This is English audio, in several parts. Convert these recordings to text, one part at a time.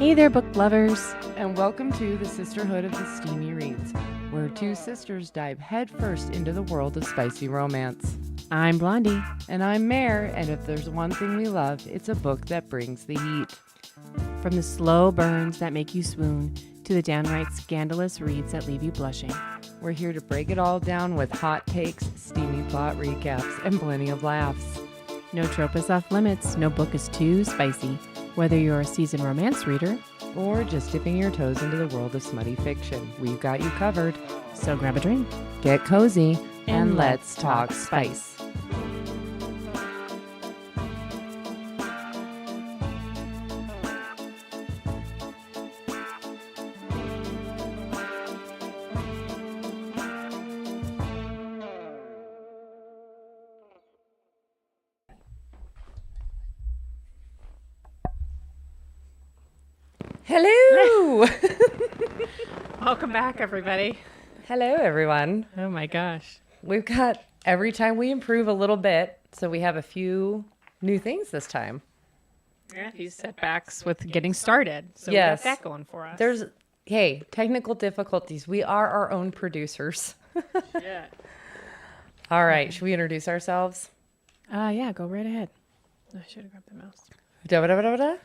Hey there, book lovers. And welcome to the Sisterhood of the Steamy Reads, where two sisters dive headfirst into the world of spicy romance. I'm Blondie. And I'm Mare, and if there's one thing we love, it's a book that brings the heat. From the slow burns that make you swoon to the downright scandalous reads that leave you blushing. We're here to break it all down with hot takes, steamy plot recaps, and plenty of laughs. No trope is off limits, no book is too spicy. Whether you're a seasoned romance reader or just dipping your toes into the world of smutty fiction, we've got you covered. So grab a drink, get cozy, and let's talk spice. Hello! Welcome back, everybody. Hello, everyone. Oh my gosh. We've got, every time we improve a little bit, so we have a few new things this time. Yeah, these setbacks with getting started. So yes. We got that going for us. There's, hey, technical difficulties. We are our own producers. Yeah. All right, should we introduce ourselves? Yeah, go right ahead. I should have grabbed the mouse. Da-ba-da-ba-da-ba-da?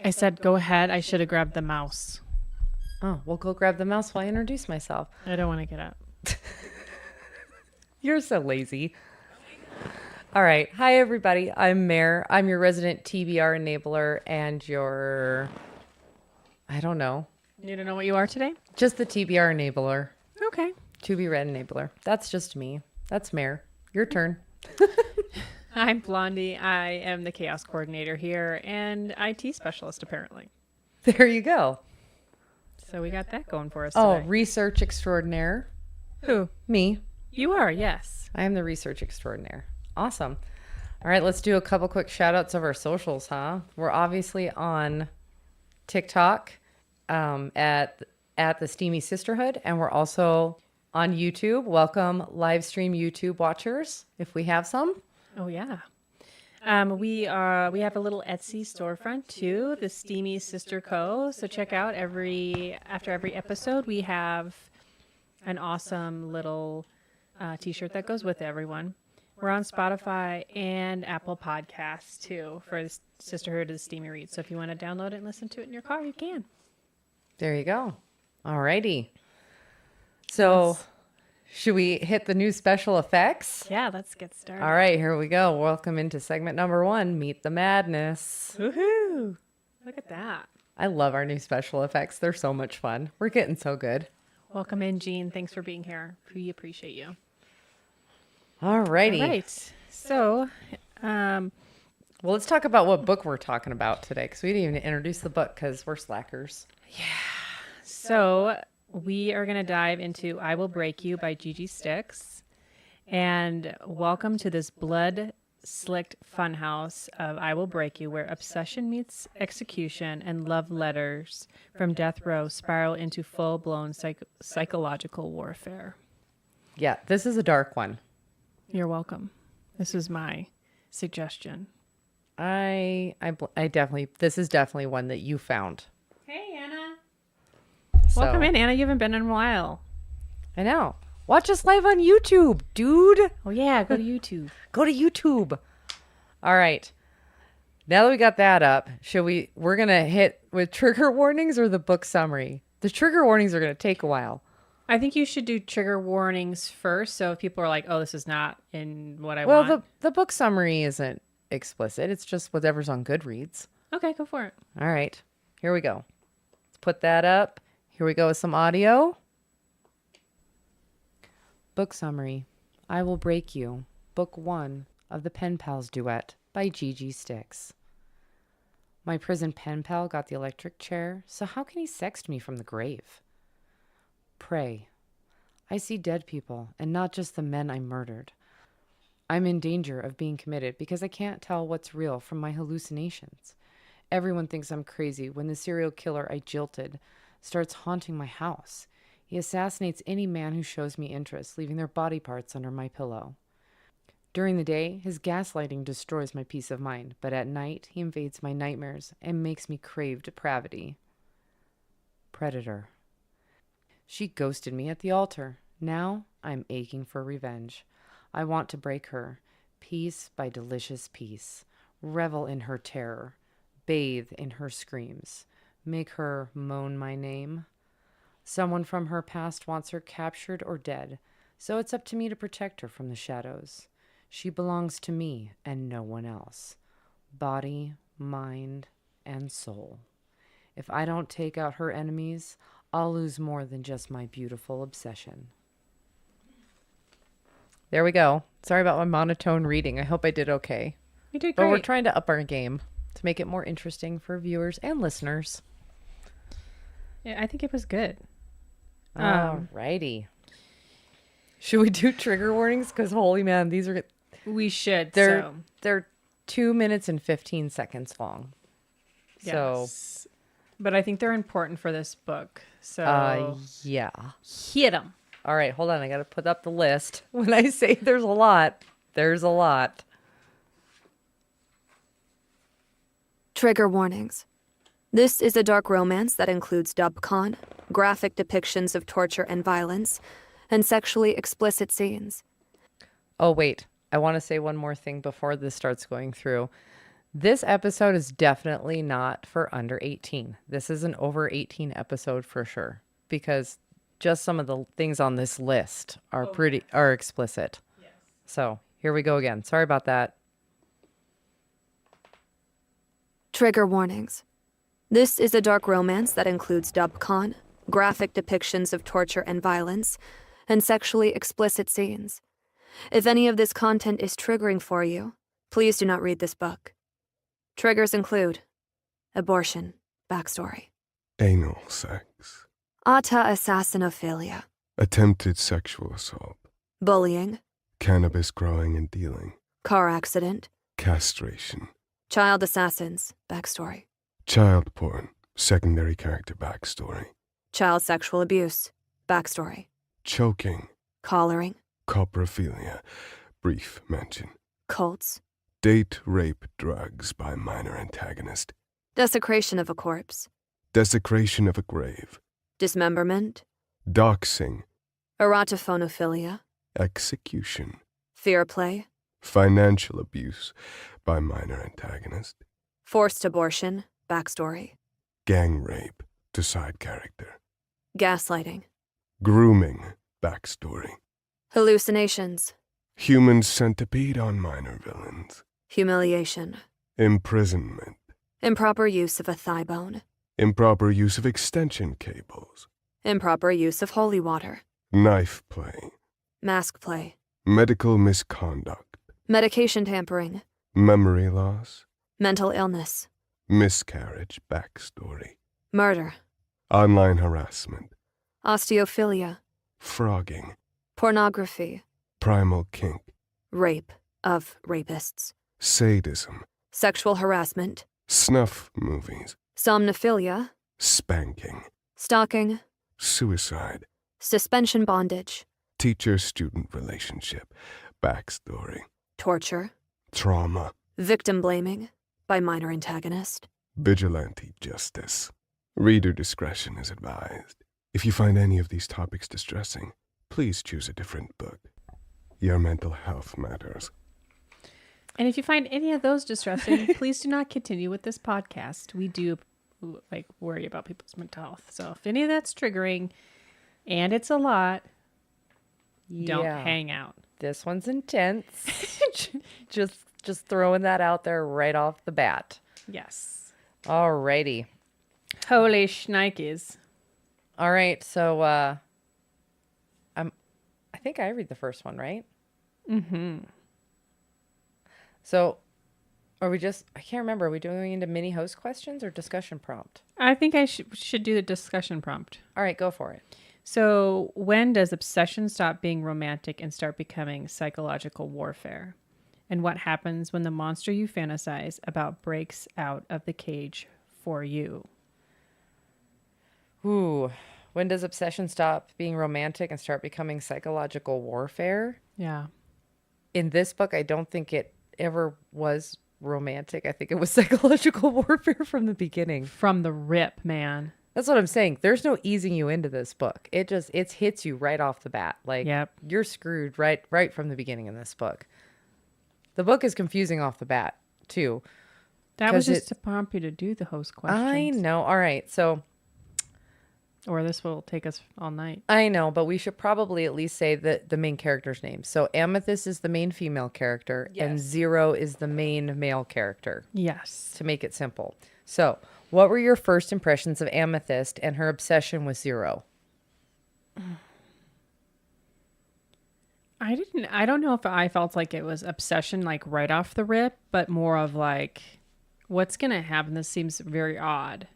I said, go ahead. I should have grabbed the mouse. Oh, we'll go grab the mouse while I introduce myself. I don't want to get up. You're so lazy. All right. Hi, everybody. I'm Mare. I'm your resident TBR enabler and your, I don't know. You don't know what you are today? Just the TBR enabler. Okay. To be read enabler. That's just me. That's Mare. Your turn. I'm Blondie. I am the chaos coordinator here and IT specialist, apparently. There you go. So we got that going for us Oh, today. research extraordinaire. Who? Me. You are, yes. I am the research extraordinaire. Awesome. All right, let's do a couple quick shout outs of our socials, huh? We're obviously on TikTok at the Steamy Sisterhood, and we're also on YouTube. Welcome live stream YouTube watchers, if we have some. Oh, yeah. We have a little Etsy storefront too, the Steamy Sister Co. So check out after every episode, we have an awesome little t-shirt that goes with everyone. We're on Spotify and Apple Podcasts too for the Sisterhood of the Steamy Read. So if you want to download it and listen to it in your car, you can. There you go. All righty. So should we hit the new special effects? Yeah, let's get started. All right, here we go. Welcome into segment number 1, Meet the Madness. Woohoo! Look at that. I love our new special effects. They're so much fun. We're getting so good. Welcome in, Jean. Thanks for being here. We appreciate you. All righty. All right. So, well, let's talk about what book we're talking about today, because we didn't even introduce the book because we're slackers. Yeah. So we are going to dive into I Will Break You by GiGi Styx. And welcome to this blood-slicked funhouse of I Will Break You, where obsession meets execution and love letters from death row spiral into full-blown psychological warfare. Yeah, this is a dark one. You're welcome. This is my suggestion. I definitely, this is definitely one that you found. Hey, Anna. So, Welcome in, Anna. You haven't been in a while. I know. Watch us live on YouTube, dude. Oh, yeah. Go to YouTube. Go to YouTube. All right. Now that we got that up, we're going to hit with trigger warnings or the book summary? The trigger warnings are going to take a while. I think you should do trigger warnings first. So if people are like, oh, this is not in what I want. Well, the book summary isn't explicit. It's just whatever's on Goodreads. Okay, go for it. All right. Here we go. Let's put that up. Here we go with some audio. Book summary. I Will Break You. Book 1 of the Pen Pals Duet by GiGi Styx. My prison pen pal got the electric chair, so how can he sext me from the grave? Pray. I see dead people, and not just the men I murdered. I'm in danger of being committed because I can't tell what's real from my hallucinations. Everyone thinks I'm crazy when the serial killer I jilted starts haunting my house. He assassinates any man who shows me interest, leaving their body parts under my pillow. During the day, his gaslighting destroys my peace of mind, but at night, he invades my nightmares and makes me crave depravity. predator. She ghosted me at the altar. Now I'm aching for revenge. I want to break her, piece by delicious piece, revel in her terror, bathe in her screams, make her moan my name. Someone from her past wants her captured or dead, so it's up to me to protect her from the shadows. She belongs to me and no one else. Body, mind, and soul. If I don't take out her enemies, I'll lose more than just my beautiful obsession. There we go. Sorry about my monotone reading. I hope I did okay. You did But great. we're trying to up our game to make it more interesting for viewers and listeners. Yeah, I think it was good. Alrighty. Should we do trigger warnings? Because holy man, these are We should. they're 2 minutes and 15 seconds long. So Yes. But I think they're important for this book. So yeah. hit them. All right, hold on. I got to put up the list. When I say there's a lot, there's a lot. Trigger warnings. This is a dark romance that includes dubcon, graphic depictions of torture and violence, and sexually explicit scenes. Oh, wait. I want to say one more thing before this starts going through. This episode is definitely not for under 18. This is an over 18 episode for sure, because just some of the things on this list are explicit. Yes. So here we go again. Sorry about that. Trigger warnings. This is a dark romance that includes dubcon, graphic depictions of torture and violence, and sexually explicit scenes. If any of this content is triggering for you, please do not read this book. Triggers include abortion, backstory, Anal sex. assassinophobia, Attempted sexual assault. bullying, Cannabis growing and dealing. car accident, Castration. child assassins, backstory, Child porn. Secondary character backstory. child sexual abuse, backstory, Choking. collaring, Coprophilia. Brief mention. cults, Date rape drugs by minor antagonist. desecration of a corpse, Desecration of a grave. dismemberment, Doxing. erotophonophilia, Execution. fear play, Financial abuse by minor antagonist. forced abortion, backstory, Gang rape to side character. gaslighting, Grooming backstory. hallucinations, Human centipede on minor villains. humiliation, Imprisonment. improper use of a thigh bone, Improper use of extension cables. improper use of holy water, Knife play. mask play, Medical misconduct. medication tampering, Memory loss. mental illness, Miscarriage backstory. murder, Online harassment. osteophilia, Frogging. pornography, Primal kink. rape of rapists, Sadism. sexual harassment, Snuff movies. somnophilia, Spanking. stalking, Suicide. suspension bondage, Teacher-student relationship backstory. torture, Trauma. victim blaming by minor antagonist. Vigilante justice. Reader discretion is advised. If you find any of these topics distressing, please choose a different book. Your mental health matters. And if you find any of those distressing, please do not continue with this podcast. We do worry about people's mental health. So if any of that's triggering and it's a lot, don't hang out. This one's intense. just throwing that out there right off the bat. Yes. Alrighty. Holy shnikes. All right, so I think I read the first one, right? Mm-hmm. So are we I can't remember, are we going into mini host questions or discussion prompt? I think I should do the discussion prompt. All right, go for it. So when does obsession stop being romantic and start becoming psychological warfare? And what happens when the monster you fantasize about breaks out of the cage for you? Ooh, when does obsession stop being romantic and start becoming psychological warfare? Yeah. In this book, I don't think it ever was romantic. I think it was psychological warfare from the beginning. From the rip, man. That's what I'm saying. There's no easing you into this book. It hits you right off the bat. Like Yep. you're screwed right from the beginning in this book. The book is confusing off the bat too. That was 'Cause just to prompt you to do the host questions. I know. All right. So Or this will take us all night. I know, but we should probably at least say the main character's name. So Amethyst is the main female character and Zero is the main male character, Yes. to make it simple. So what were your first impressions of Amethyst and her obsession with Zero? I don't know if I felt like it was obsession like right off the rip, but more of like, what's going to happen? This seems very odd.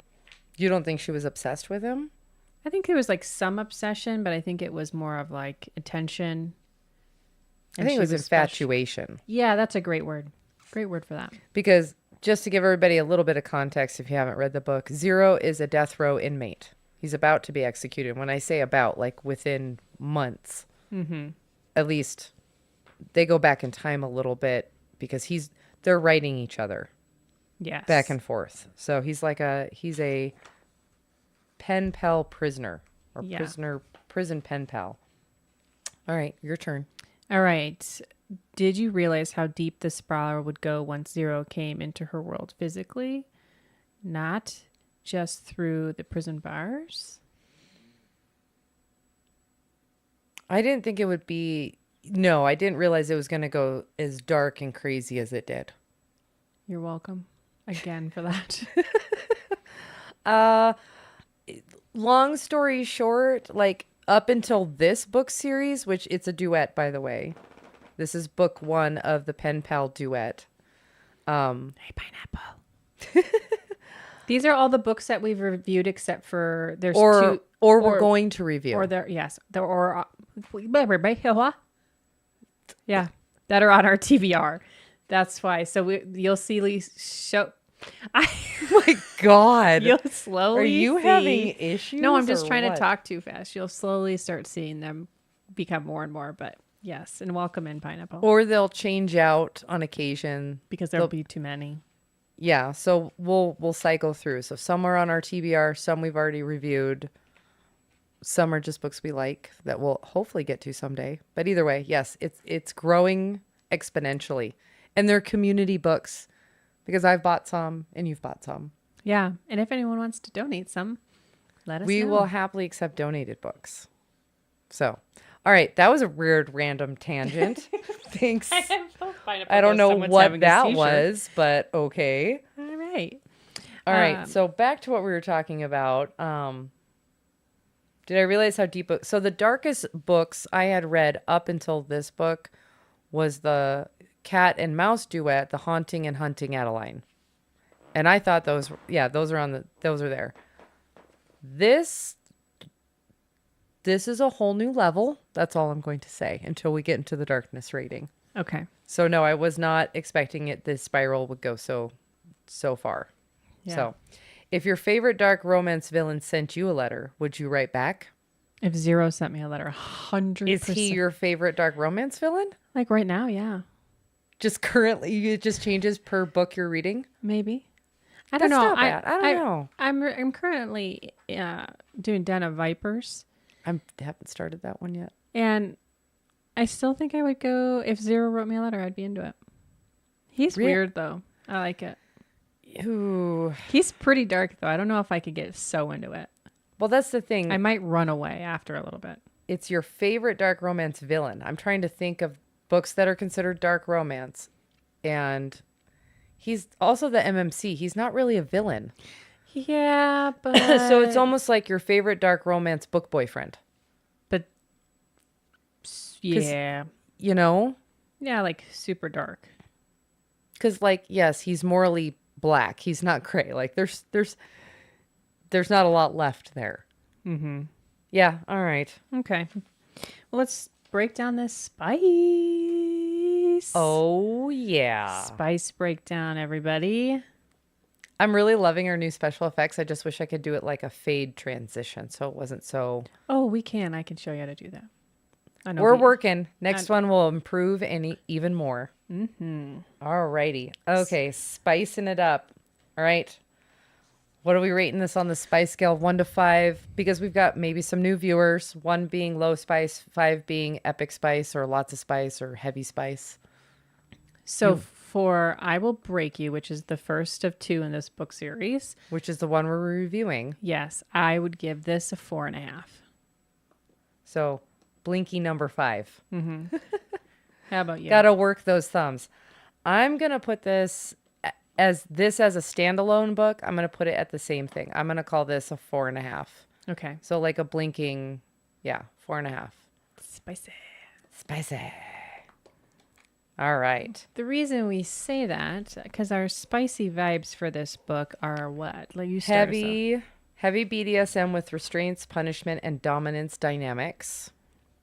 You don't think she was obsessed with him? I think there was like some obsession, but I think it was more of like attention. I think it was infatuation. Yeah, that's a great word. Great word for that. Because just to give everybody a little bit of context, if you haven't read the book, Zero is a death row inmate. He's about to be executed. When I say about, like within months, at least they go back in time a little bit because they're writing each other Yes. back and forth. So he's a pen pal prisoner or Yeah. prison pen pal. All right, your turn. All right. Did you realize how deep the sprawler would go once Zero came into her world physically? Not just through the prison bars? I didn't think it would be. No, I didn't realize it was going to go as dark and crazy as it did. You're welcome again for that. Long story short, like up until this book series, which it's a duet, by the way. This is book 1 of the pen pal duet. Hey, Pineapple. These are all the books that we've reviewed except for there's two. Or we're going to review. Or there, yes. There, or, yeah, that are on our TBR. That's why. So you'll see Lee show. Oh my God. You'll slowly Are you see. having issues? No, I'm just or trying what? to talk too fast. You'll slowly start seeing them become more and more. But yes, and welcome in Pineapple. Or they'll change out on occasion. Because there'll be too many. Yeah, so we'll cycle through. So some are on our TBR, some we've already reviewed. Some are just books we like that we'll hopefully get to someday. But either way, yes, it's growing exponentially. And they're community books because I've bought some and you've bought some. Yeah, and if anyone wants to donate some, let us We know. will happily accept donated books. So, all right, that was a weird random tangent. Thanks. I don't know what that was, but okay. All right. All right, so back to what we were talking about. Did I realize how deep? So the darkest books I had read up until this book was the cat and mouse duet, The Haunting and Hunting Adeline. And I thought those are there. This is a whole new level. That's all I'm going to say until we get into the darkness rating. Okay. So no, I was not expecting this spiral would go so far. Yeah. So if your favorite dark romance villain sent you a letter, would you write back? If Zero sent me a letter, 100%. Is he your favorite dark romance villain? Like right now, yeah. Just currently, it just changes per book you're reading? Maybe. I don't know. Not bad. I don't know. I'm currently doing Den of Vipers. I haven't started that one yet. And I still think I would go, if Zero wrote me a letter, I'd be into it. He's Really? weird, though. I like it. Ooh. He's pretty dark, though. I don't know if I could get so into it. Well, that's the thing. I might run away after a little bit. It's your favorite dark romance villain. I'm trying to think of books that are considered dark romance. And he's also the MMC. He's not really a villain. Yeah, but... So it's almost like your favorite dark romance book boyfriend. But... Yeah. You know? Yeah, like super dark. Because, like, yes, he's morally black. He's not gray. Like, there's not a lot left there. Mm-hmm. Yeah, all right. Okay. Well, let's break down this spice. Oh, yeah. Spice breakdown, everybody. I'm really loving our new special effects. I just wish I could do it like a fade transition so it wasn't so... Oh, we can. I can show you how to do that. I know We're working. Next one will improve even more. Mm-hmm. All righty. Okay, spicing it up. All right. What are we rating this on the spice scale? 1 to 5? Because we've got maybe some new viewers. 1 being low spice, 5 being epic spice or lots of spice or heavy spice. So for I Will Break You, which is the first of 2 in this book series, Which is the one we're reviewing. yes, I would give this a 4.5. So blinky number 5. How about you? Gotta work those thumbs. I'm gonna put this as a standalone book. I'm gonna put it at the same thing. I'm gonna call this a 4.5. Okay. So like a blinking, 4.5. Spicy. Spicy. All right. The reason we say that, because our spicy vibes for this book are what? Like you start us off. Heavy BDSM with restraints, punishment, and dominance dynamics.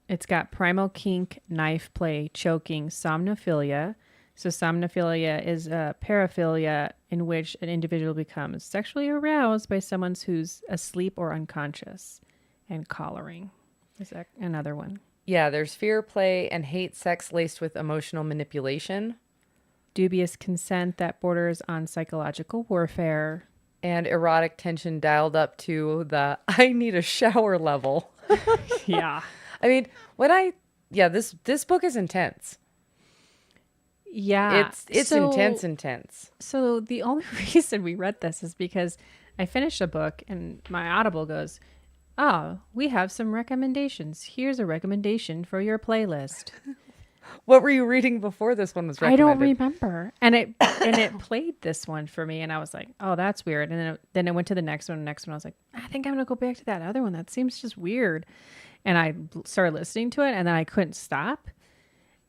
It's got primal kink, knife play, choking, somnophilia. So somnophilia is a paraphilia in which an individual becomes sexually aroused by someone who's asleep or unconscious. And collaring is that another one. Yeah, there's fear play and hate sex laced with emotional manipulation. Dubious consent that borders on psychological warfare. And erotic tension dialed up to the I need a shower level. Yeah. I mean, this book is intense. Yeah. It's intense. So the only reason we read this is because I finished a book and my Audible goes, "Oh, we have some recommendations. Here's a recommendation for your playlist." What were you reading before this one was I recommended? don't remember. And it played this one for me and I was like, "Oh, that's weird." And then it went to the next one. I was like, "I think I'm going to go back to that other one. That seems just weird." And I started listening to it and then I couldn't stop.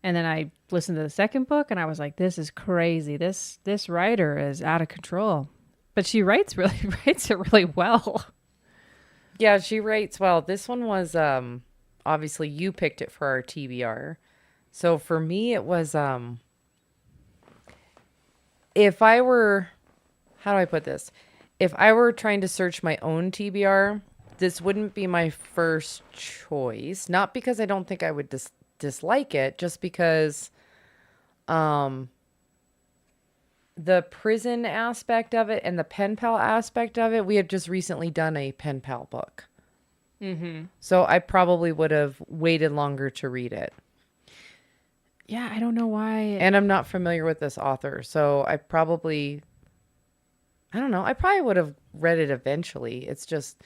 And then I listened to the second book and I was like, "This is crazy. This writer is out of control." But she writes it really well. Yeah, she writes well. This one was obviously you picked it for our TBR. So for me it was if I were, how do I put this? If I were trying to search my own TBR, this wouldn't be my first choice. Not because I don't think I would dislike it, just because the prison aspect of it and the pen pal aspect of it, we had just recently done a pen pal book. Mm-hmm. So I probably would have waited longer to read it. Yeah, I don't know why. And I'm not familiar with this author, so I probably would have read it eventually. It's just,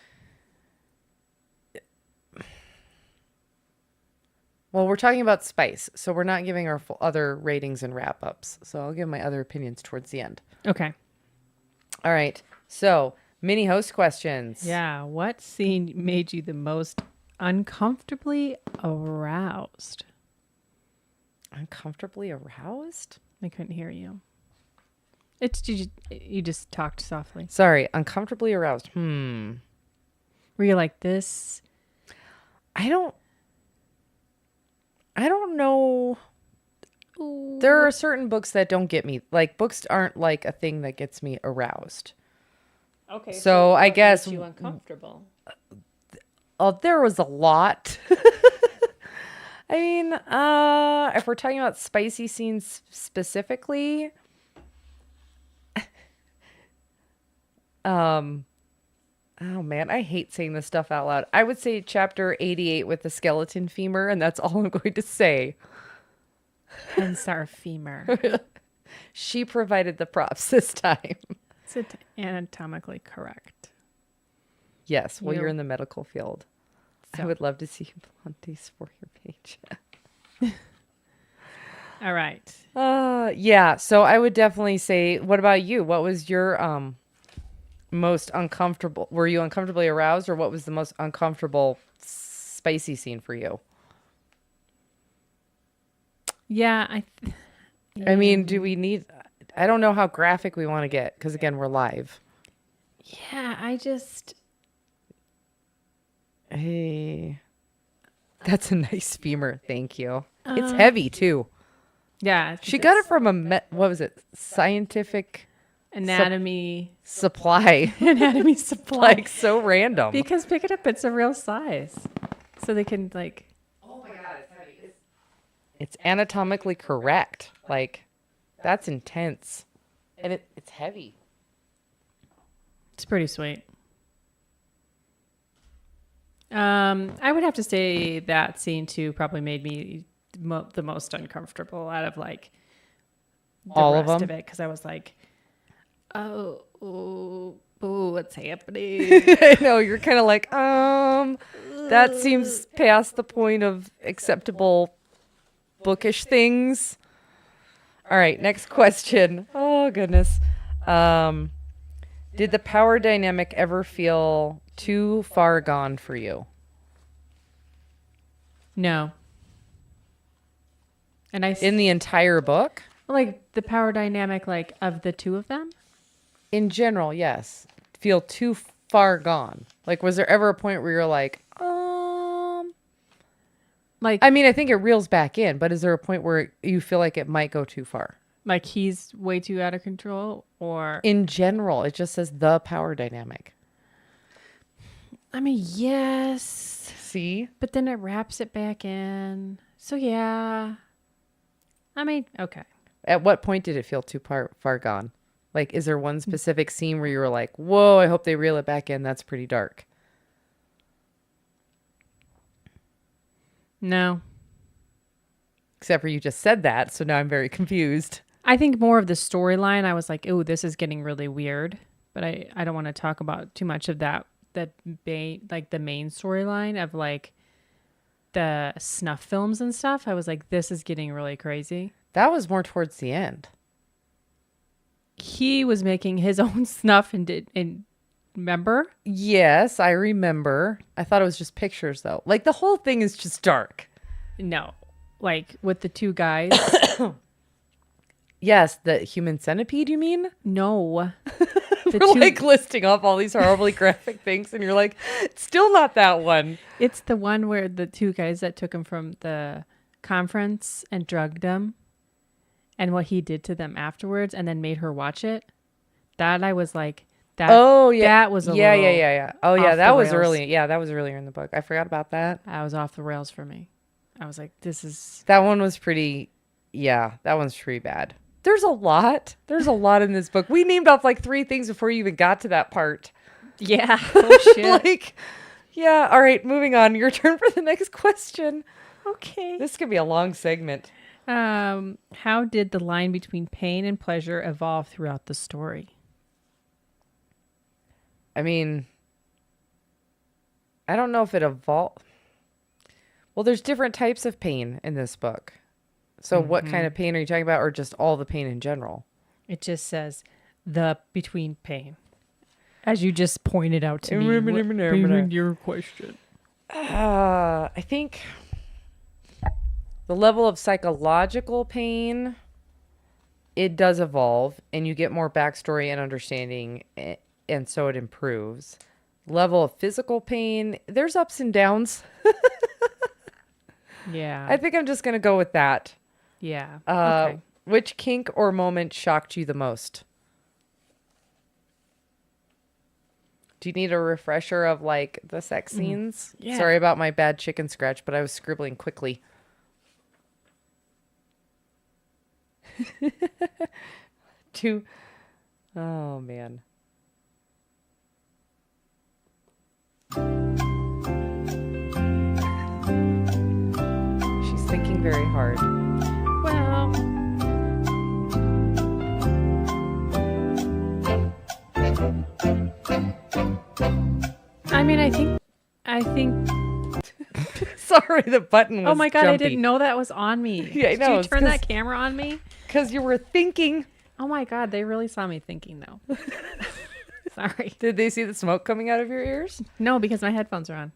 well, we're talking about spice, so we're not giving our other ratings and wrap-ups. So I'll give my other opinions towards the end. Okay. All right. So, mini host questions. Yeah. What scene made you the most uncomfortably aroused? Uncomfortably aroused? I couldn't hear you. You just talked softly. Sorry, uncomfortably aroused. Were you like this? I don't know. Ooh. There are certain books that don't get me. Like, books aren't like a thing that gets me aroused. Okay. So I guess you uncomfortable. Oh, there was a lot. I mean, if we're talking about spicy scenes specifically, oh man, I hate saying this stuff out loud. I would say chapter 88 with the skeleton femur, and that's all I'm going to say. Hence our femur. She provided the props this time. It's anatomically correct. Yes, well, you're in the medical field. So. I would love to see Blondie's for your page. All right. Yeah, so I would definitely say, what about you? What was your most uncomfortable? Were you uncomfortably aroused, or what was the most uncomfortable spicy scene for you? Yeah, I mean, do we need... I don't know how graphic we want to get, because again, we're live. Yeah, I just... Hey, that's a nice femur. Thank you. It's heavy too. Yeah. She got it from what was it? Scientific anatomy supply. Anatomy supply. Like so random. Because pick it up, it's a real size. So they can like. Oh my God, it's heavy. It's anatomically correct. Like, that's intense. And it's heavy. It's pretty sweet. I would have to say that scene too probably made me the most uncomfortable out of like the All of rest them? of it because I was like, oh, what's happening? I know, you're kind of like, that seems past the point of acceptable bookish things. All right, next question. Oh, goodness. Did the power dynamic ever feel too far gone for you? No. And In the entire book? like the power dynamic like of the two of them. In general, yes. Feel too far gone. Like, was there ever a point where you're like, Like I mean, I think it reels back in, but is there a point where you feel like it might go too far? like he's way too out of control or In general, it just says the power dynamic. I mean, yes. See? But then it wraps it back in. So yeah. I mean, okay. At what point did it feel too far gone? Like, is there one specific scene where you were like, whoa, I hope they reel it back in. That's pretty dark. No. Except for you just said that, so now I'm very confused. I think more of the storyline, I was like, oh, this is getting really weird. But I don't want to talk about too much of that like the main storyline of like the snuff films and stuff. I was like, this is getting really crazy. That was more towards the end. He was making his own snuff and remember? Yes, I remember. I thought it was just pictures, though. Like, the whole thing is just dark. No. Like with the two guys. Yes, the human centipede, you mean? No. The We're like listing off all these horribly graphic things, and you're like, still not that one. It's the one where the two guys that took him from the conference and drugged him and what he did to them afterwards and then made her watch it. That I was like, that. Oh, yeah. That was a yeah. little Oh, yeah, off that the was rails. early. Yeah, that was earlier in the book. I forgot about that. That was off the rails for me. I was like, this is. That one was pretty, yeah, that one's pretty bad. There's a lot. There's a lot in this book. We named off like 3 things before you even got to that part. Yeah. Oh, shit. Like, yeah. All right, moving on. Your turn for the next question. Okay. This could be a long segment. How did the line between pain and pleasure evolve throughout the story? I mean, I don't know if it evolved. Well, there's different types of pain in this book. So what kind of pain are you talking about, or just all the pain in general? It just says the between pain. As you just pointed out to me. Your question. I think the level of psychological pain, it does evolve, and you get more backstory and understanding, and so it improves. Level of physical pain, there's ups and downs. Yeah. I think I'm just going to go with that. Yeah. Okay. Which kink or moment shocked you the most? Do you need a refresher of like the sex scenes? Yeah. Sorry about my bad chicken scratch, but I was scribbling quickly. Oh man. She's thinking very hard. Well, I mean, I think. Sorry, the button was Oh my god, I jumpy. didn't know that was on me. Yeah, I know, Did you it's turn 'cause- that camera on me? Because you were thinking. Oh my god, they really saw me thinking though. Sorry. Did they see the smoke coming out of your ears? No, because my headphones are on.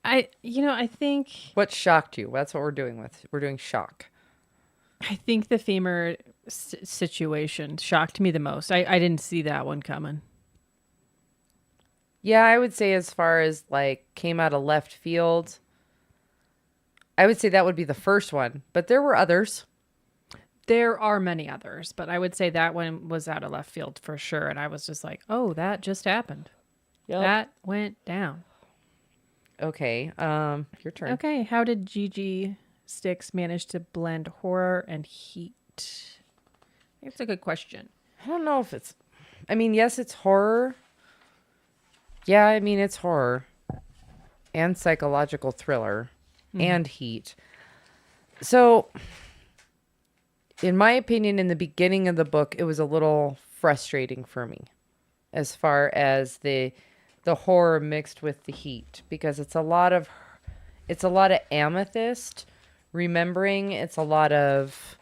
I think What shocked you? That's what we're doing with. We're doing shock. the femur situation shocked me the most. I didn't see that one coming. Yeah, I would say as far as like came out of left field, I would say that would be the first one, but there were others. There are many others, but I would say that one was out of left field for sure. And I was just like, oh, that just happened. Yep. That went down. Okay, your turn. Okay, how did GiGi Styx manage to blend horror and heat? It's a good question. I don't know if it's, I mean, yes, it's horror. Yeah, I mean, it's horror and psychological thriller and heat. So, in my opinion, in the beginning of the book, it was a little frustrating for me as far as the horror mixed with the heat, because it's a lot of amethyst remembering, it's a lot of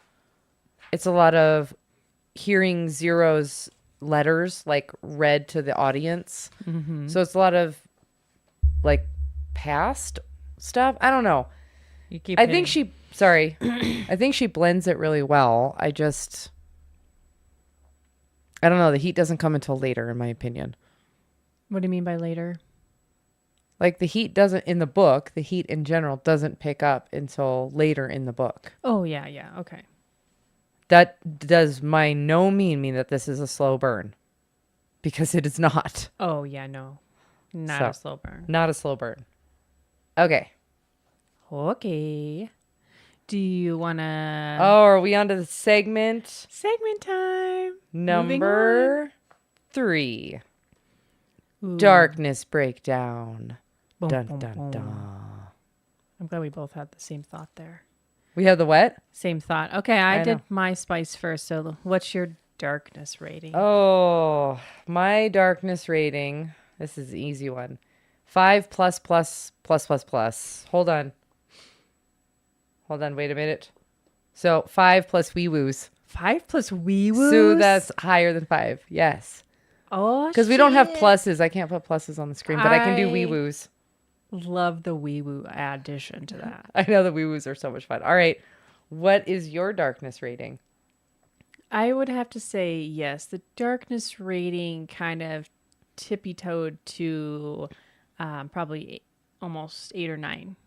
hearing Zero's letters like read to the audience. So it's a lot of like past stuff. I don't know. You keep I think I think she blends it really well. I don't know. The heat doesn't come until later, in my opinion. What do you mean by later? Like the heat doesn't, in the book, the heat in general doesn't pick up until later in the book. Oh, yeah. Okay. That does by no mean that this is a slow burn, because it is not. Oh, yeah, no. Not So, a slow burn. Not a slow burn. Okay. Okay. Do you want to... Oh, are we on to the segment Segment time. number 3? Ooh. Darkness breakdown. Boom, Dun, boom, dun, boom. dun. I'm glad we both had the same thought there. We have the what? Same thought. Okay, I did know. my spice first. So what's your darkness rating? Oh, my darkness rating. This is the easy one. 5 plus plus plus plus plus. Hold on. Wait a minute. So 5 plus wee woos. 5 plus wee woos? So that's higher than 5. Yes. Oh, Because we don't have pluses. I can't put pluses on the screen, but I can do wee woos. Love the wee woo addition to that. I know the wee woos are so much fun. All right. What is your darkness rating? I would have to say yes. The darkness rating kind of tippy-toed to probably almost 8 or 9.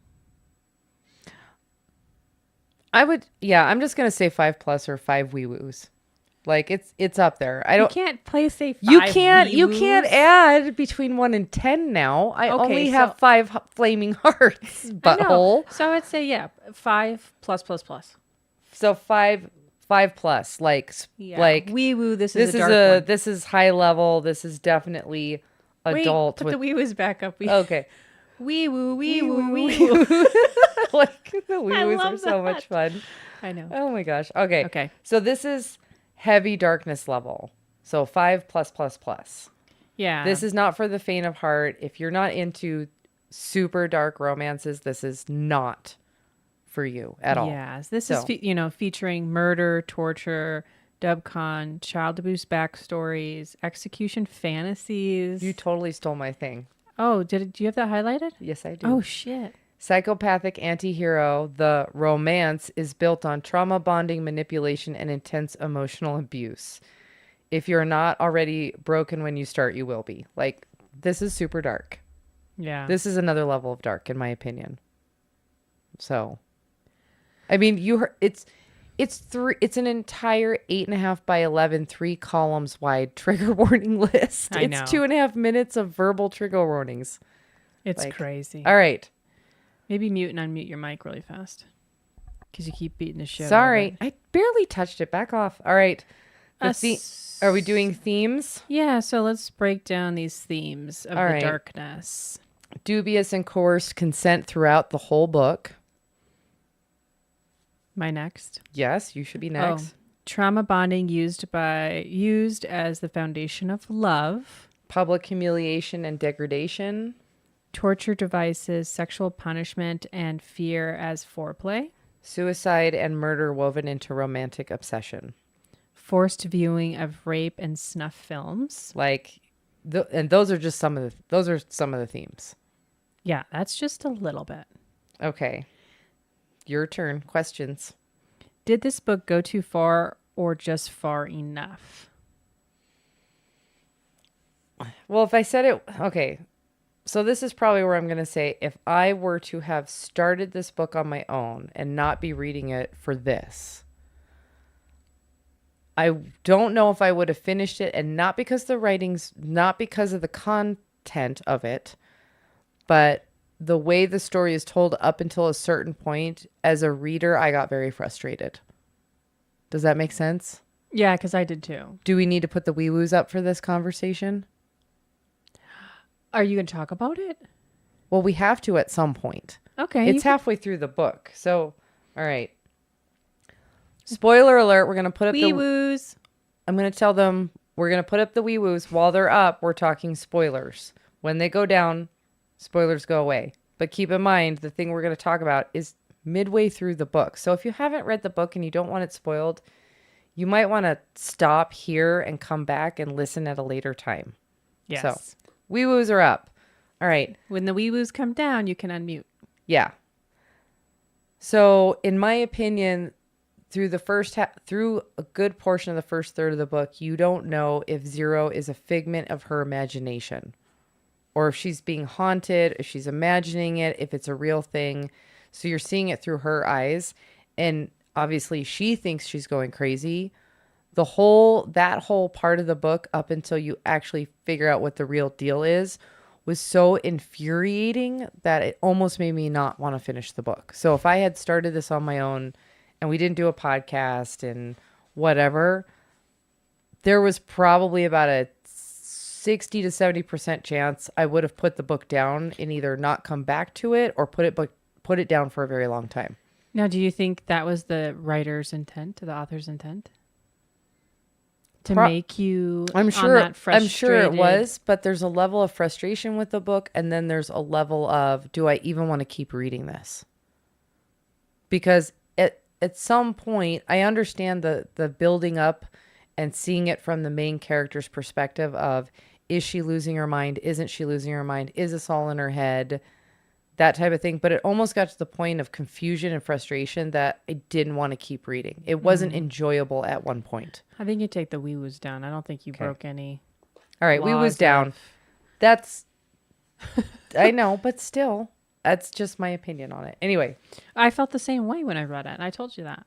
I'm just gonna say 5 plus or 5 wee woos. Like it's up there. I don't. You can't say 5 You can't wee-woos. add between 1 and 10 now. I Okay, only so- have 5 flaming hearts. I know. Butthole. So I would say 5 plus plus plus. So 5 plus. Like wee woo. This this is a is dark one. this is high level. This is definitely adult. Wait, put the wee woos back up. Okay. Wee woo, wee woo, wee woo. Like the wee I woos are love so much fun. I know. Oh my gosh. Okay. Okay. So this is heavy darkness level. So 5 plus plus plus. Yeah. This is not for the faint of heart. If you're not into super dark romances, this is not for you at all. Yes. This So- is, featuring murder, torture, dubcon, child abuse backstories, execution fantasies. You totally stole my thing. Oh, do you have that highlighted? Yes, I do. Oh, shit. Psychopathic anti-hero, the romance is built on trauma bonding, manipulation, and intense emotional abuse. If you're not already broken when you start, you will be. Like, this is super dark. Yeah. This is another level of dark, in my opinion. So, I mean, it's an entire 8.5 by 11, 3 columns wide trigger warning list. I know. It's 2.5 minutes of verbal trigger warnings. It's like- crazy. All right. Maybe mute and unmute your mic really fast. Because you keep beating the shit out of Sorry, it. I barely touched it. Back off. All right. Are we doing themes? Yeah, so let's break down these themes of All the right. darkness. Dubious and coerced consent throughout the whole book. My next. Yes, you should be next. Trauma bonding used as the foundation of love. Public humiliation and degradation. Torture devices, sexual punishment, and fear as foreplay. Suicide and murder woven into romantic obsession. Forced viewing of rape and snuff films. Like, and those are just some of the themes. Yeah, that's just a little bit. Okay, your turn. Questions. Did this book go too far or just far enough? Well, if I said it, okay. So this is probably where I'm going to say, if I were to have started this book on my own and not be reading it for this, I don't know if I would have finished it, and not because the writing's, not because of the content of it, but the way the story is told up until a certain point. As a reader, I got very frustrated. Does that make sense? Yeah, because I did too. Do we need to put the wee woos up for this conversation? Are you going to talk about it? Well, we have to at some point. Okay. It's halfway through the book. So, all right. Spoiler alert, we're going to put up Wee woos. I'm going to tell them we're going to put up the wee woos. While they're up, we're talking spoilers. When they go down, spoilers go away. But keep in mind, the thing we're going to talk about is midway through the book. So if you haven't read the book and you don't want it spoiled, you might want to stop here and come back and listen at a later time. Yes. So, wee woos are up. All right. When the wee woos come down, you can unmute. Yeah. So, in my opinion, through a good portion of the first third of the book, you don't know if Zero is a figment of her imagination or if she's being haunted, if she's imagining it, if it's a real thing. So you're seeing it through her eyes. And obviously she thinks she's going crazy. That whole part of the book up until you actually figure out what the real deal is was so infuriating that it almost made me not want to finish the book. So if I had started this on my own and we didn't do a podcast and whatever, there was probably about a 60 to 70% chance I would have put the book down and either not come back to it or put it down for a very long time. Now, do you think that was the writer's intent, the author's intent? To make you I'm on sure that frustrated... I'm sure it was, but there's a level of frustration with the book, and then there's a level of, do I even want to keep reading this? Because at some point, I understand the building up and seeing it from the main character's perspective of, is she losing her mind? Isn't she losing her mind? Is this all in her head? That type of thing. But it almost got to the point of confusion and frustration that I didn't want to keep reading. It wasn't enjoyable at one point. I think you take the wee woos down. I don't think you broke any. All right, wee woos down. That's, I know, but still, that's just my opinion on it. Anyway. I felt the same way when I read it. And I told you that.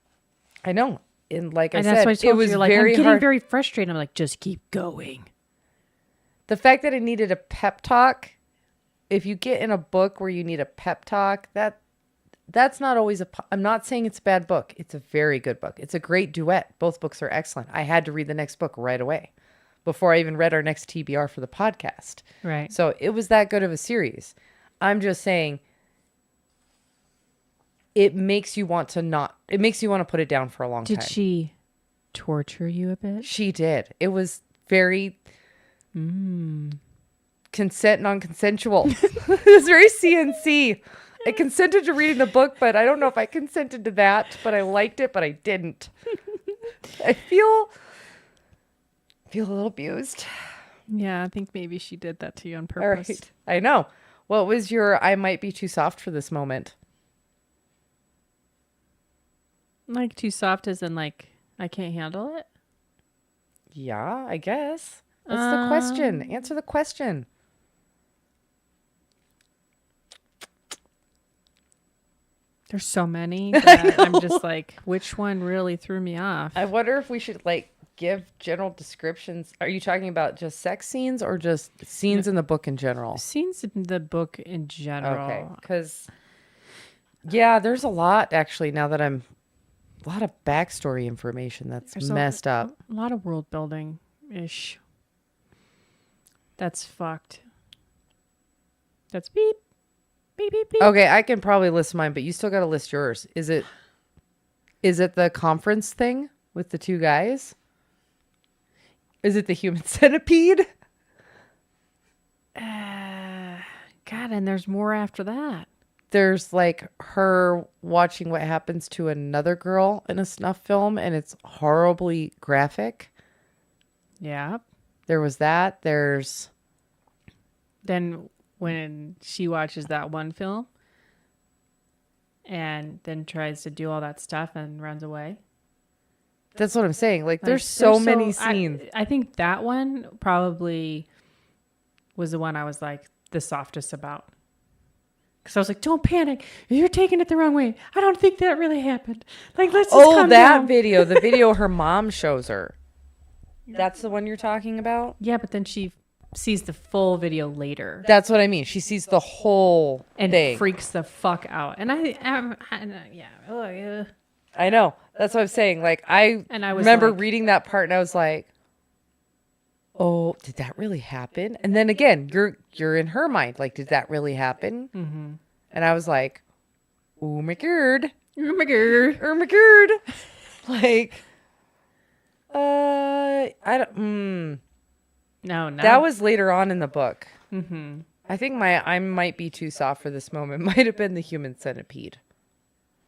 I know. And like and I that's said, what I told it was you. Like, very I'm getting hard. very frustrated. I'm like, just keep going. The fact that I needed a pep talk, if you get in a book where you need a pep talk, that's not always I'm not saying it's a bad book. It's a very good book. It's a great duet. Both books are excellent. I had to read the next book right away before I even read our next TBR for the podcast. Right. So it was that good of a series. I'm just saying it makes you want to put it down for a long time. Did she torture you a bit? She did. It was very consent, non-consensual. It was very CNC. I consented to reading the book, but I don't know if I consented to that, but I liked it, but I didn't. I feel a little abused. Yeah, I think maybe she did that to you on All purpose. right. I know. What was your I might be too soft for this moment? Like too soft as in like I can't handle it? Yeah, I guess. That's the question. Answer the question. There's so many that I'm just like, which one really threw me off? I wonder if we should like give general descriptions. Are you talking about just sex scenes or just scenes in the book in general? Scenes in the book in general. Okay, because yeah, there's a lot actually. Now that a lot of backstory information that's messed up. A lot of world building ish. That's fucked. That's beep. Beep, beep, beep. Okay, I can probably list mine, but you still got to list yours. Is it the conference thing with the two guys? Is it the human centipede? God, and there's more after that. There's like her watching what happens to another girl in a snuff film, and it's horribly graphic. Yeah. There was that. There's then when she watches that one film and then tries to do all that stuff and runs away. That's what I'm saying. Like there's so many scenes. I think that one probably was the one I was like the softest about. Because I was like, don't panic. You're taking it the wrong way. I don't think that really happened. Like, let's just calm down. Video. The video her mom shows her. That's the one you're talking about? Yeah, but then she sees the full video later. That's what I mean. She sees the whole and thing. Freaks the fuck out. And yeah. I know. That's what I'm saying. Like, I And I was remember like- reading that part and I was like, oh, did that really happen? And then again, you're in her mind. Like, did that really happen? Mm-hmm. And I was like, oh my god. Oh my god. Oh my god. Like, I don't, No. that was later on in the book. Mm-hmm. I think I might be too soft for this moment. Might have been the human centipede.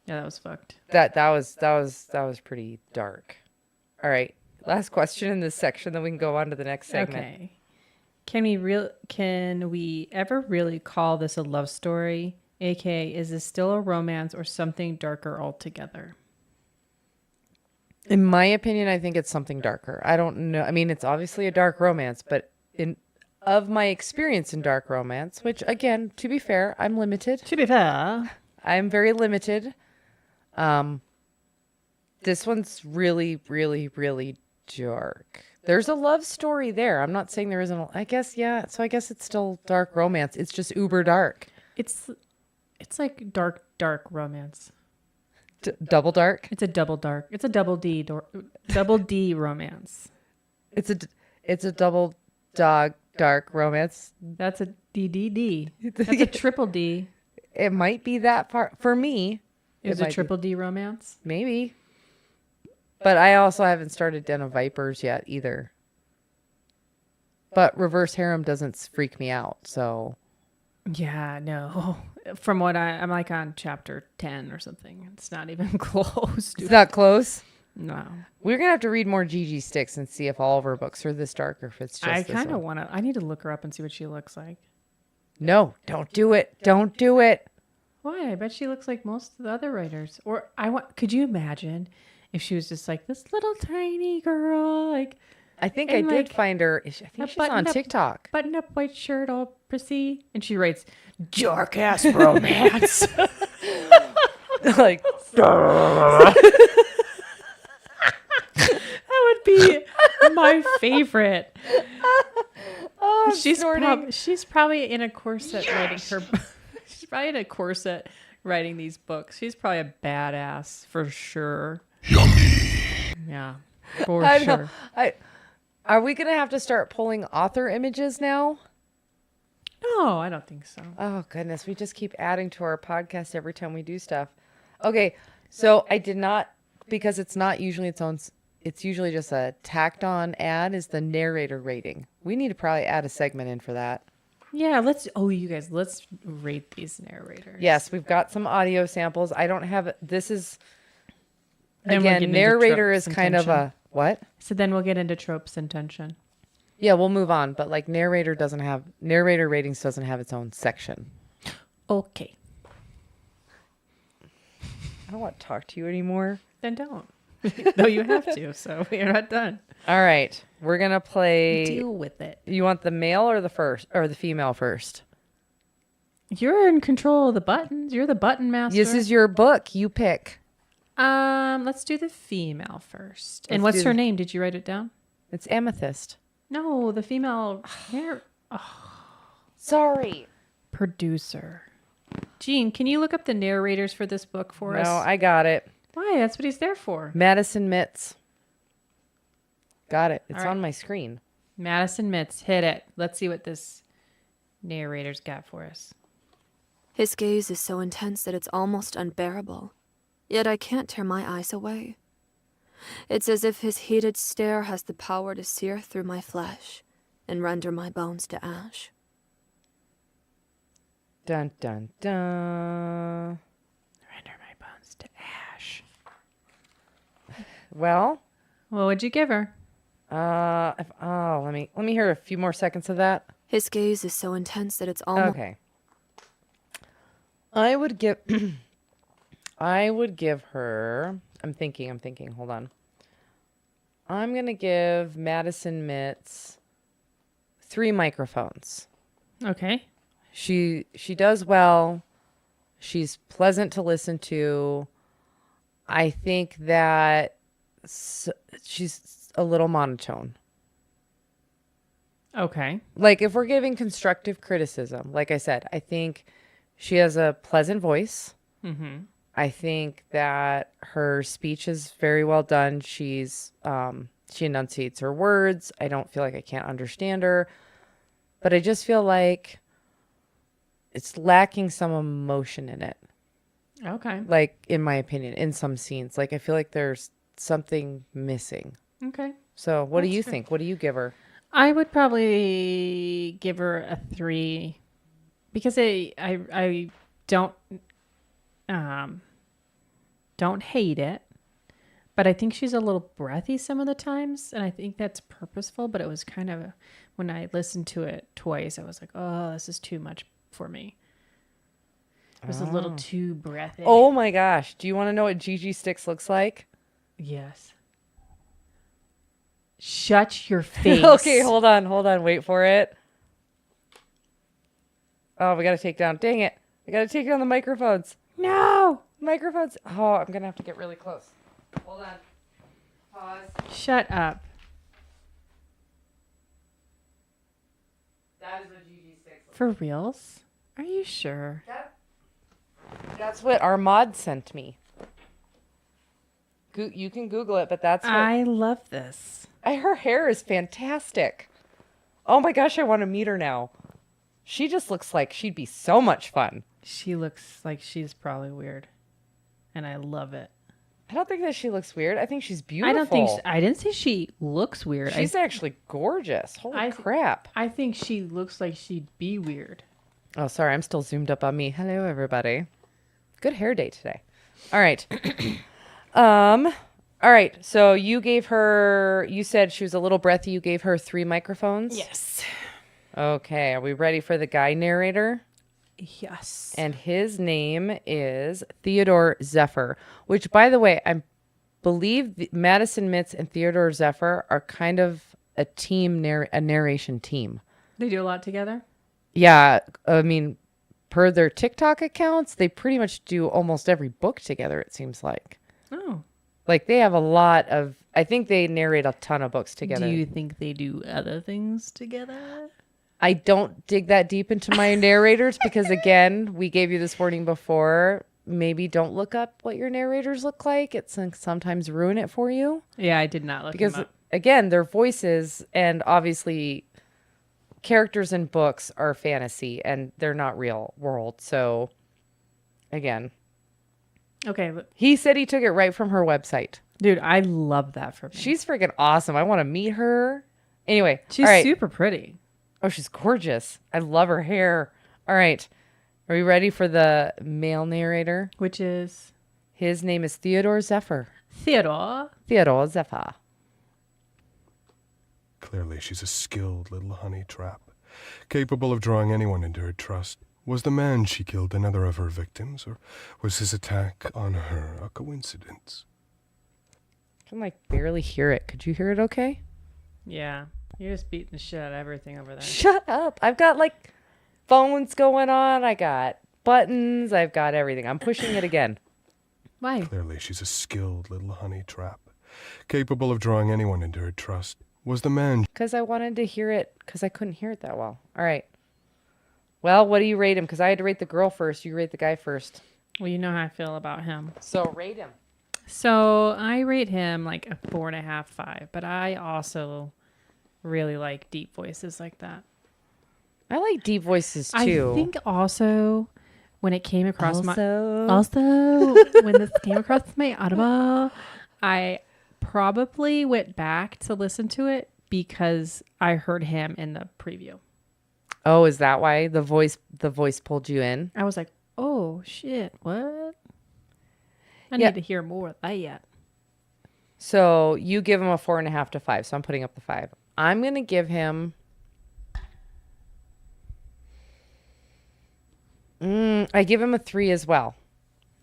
Yeah, that was fucked. That was pretty dark. All right. Last question in this section, then we can go on to the next segment. Okay. Can we ever really call this a love story? AKA, is this still a romance or something darker altogether? In my opinion, I think it's something darker. I don't know. I mean, it's obviously a dark romance, but of my experience in dark romance, which again, to be fair, I'm limited. To be fair, I'm very limited. This one's really, really, really dark. There's a love story there. I'm not saying there isn't. I guess, yeah. So I guess it's still dark romance. It's just uber dark. it's like dark romance. Double dark. It's a double dark. It's a double D romance. It's a double dog dark romance. That's a DDD. That's a triple D. It might be that far for me. Is It a might be. triple D romance? Maybe. But I also haven't started Den of Vipers yet either. But reverse harem doesn't freak me out, so Yeah, no. From what I'm like on chapter 10 or something. It's not even close. it's not close. No. We're gonna have to read more GiGi Styx and see if all of her books are this dark or if it's just I this kind of one. want to. I need to look her up and see what she looks like. No, don't do it. Don't do it. Why? I bet she looks like most of the other writers. Or could you imagine if she was just like this little tiny girl, like I think And I did like, find her. I think a she's on buttoned-up- TikTok. button up white shirt, all prissy, and she writes dark ass romance. Like, That would be my favorite. oh, She's probably in a corset writing her. She's probably in a corset writing these books. She's probably a badass for sure. Yeah, for I know. sure. Are we gonna have to start pulling author images now? No, I don't think so. Oh goodness, we just keep adding to our podcast every time we do stuff. Okay, so I did not, because it's not usually its own. It's usually just a tacked on ad. Is the narrator rating? We need to probably add a segment in for that. Yeah, let's. Oh, you guys, let's rate these narrators. Yes, we've got some audio samples. I don't have. This is Then we're again, getting into narrator tropes is kind of intention. a what? So then we'll get into tropes and tension. Yeah, we'll move on. But like narrator ratings doesn't have its own section. Okay, I don't want to talk to you anymore. then don't. No, you have to. So we're not done. All right, we're gonna play. Deal with it. You want the male or the female first? You're in control of the buttons. You're the button master. This is your book. You pick. Let's do the female first. And Let's what's do her the- name? Did you write it down? It's Amethyst. No, the female hair Sorry. producer. Jean, can you look up the narrators for this book for us? No, I got it. Why? That's what he's there for. Madison Mitz. Got it. It's All right. on my screen. Madison Mitz, hit it. Let's see what this narrator's got for us. His gaze is so intense that it's almost unbearable. Yet I can't tear my eyes away. It's as if his heated stare has the power to sear through my flesh and render my bones to ash. Dun dun dun. Render my bones to ash. Well, What would you give her? let me hear a few more seconds of that. His gaze is so intense that it's almost... Okay. I would give her, I'm thinking, hold on. I'm going to give Madison Mitz 3 microphones. Okay. She does well. She's pleasant to listen to. I think that she's a little monotone. Okay. Like if we're giving constructive criticism, like I said, I think she has a pleasant voice. Mm-hmm. I think that her speech is very well done. She's she enunciates her words. I don't feel like I can't understand her, but I just feel like it's lacking some emotion in it. Okay. Like, in my opinion, in some scenes. Like, I feel like there's something missing. Okay. So, what do That's you fair. think? What do you give her? I would probably give her a 3 because I don't hate it, but I think she's a little breathy some of the times, and I think that's purposeful. But it was kind of when I listened to it twice, I was like, oh, this is too much for me. It was a little too breathy. Oh my gosh. Do you want to know what GiGi Styx looks like? Yes. Shut your face. Okay, hold on. Wait for it. Oh, we got to take down. Dang it. I got to take down the microphones. No. Microphones. Oh, I'm going to have to get really close. Hold on. Pause. Shut up. That is what GiGi Styx looks For reals? Are you sure? like. That's what our mod sent me. You can Google it, but that's what... I love this. Her hair is fantastic. Oh my gosh, I want to meet her now. She just looks like she'd be so much fun. She looks like she's probably weird. And I love it. I don't think that she looks weird. I think she's beautiful. I didn't say she looks weird. She's actually gorgeous. Holy crap. I think she looks like she'd be weird. Oh, sorry. I'm still zoomed up on me. Hello, everybody. Good hair day today. All right. All right. So you said she was a little breathy. You gave her 3 microphones? Yes. Okay. Are we ready for the guy narrator? Yes. And his name is Theodore Zephyr, which, by the way, I believe Madison Mitz and Theodore Zephyr are kind of a team, a narration team. They do a lot together? Yeah. I mean, per their TikTok accounts, they pretty much do almost every book together, it seems like. Oh. Like, they have a lot of... I think they narrate a ton of books together. Do you think they do other things together? I don't dig that deep into my narrators because, again, we gave you this warning before. Maybe don't look up what your narrators look like. It can sometimes ruin it for you. Yeah, I did not look Because, them up. again, their voices and obviously characters in books are fantasy and they're not real world. So, again. Okay. But, He said he took it right from her website. dude, I love that for me. She's freaking awesome. I want to meet her. Anyway. She's all right. super pretty. Oh, she's gorgeous. I love her hair. All right. Are we ready for the male narrator? Which is His name is Theodore Zephyr. Theodore. Theodore Zephyr. Clearly, she's a skilled little honey trap, capable of drawing anyone into her trust. Was the man she killed another of her victims, or was his attack on her a coincidence? I can barely hear it. Could you hear it okay? Yeah. You're just beating the shit out of everything over there. Shut up. I've got phones going on. I got buttons. I've got everything. I'm pushing it again. Why? Clearly, she's a skilled little honey trap, capable of drawing anyone into her trust. Was the man... Because I wanted to hear it because I couldn't hear it that well. All right. Well, what do you rate him? Because I had to rate the girl first. You rate the guy first. Well, you know how I feel about him. So rate him. So I rate him like a 4.5, 5. But I also really like deep voices like that. I like deep voices too. I think also when it came across when this came across my Audible, I probably went back to listen to it because I heard him in the preview. Oh, is that why the voice pulled you in? I was like, oh shit, what? I need to hear more of that. So you give him a 4.5 to 5. So I'm putting up the 5. I'm gonna give him. I give him a 3 as well,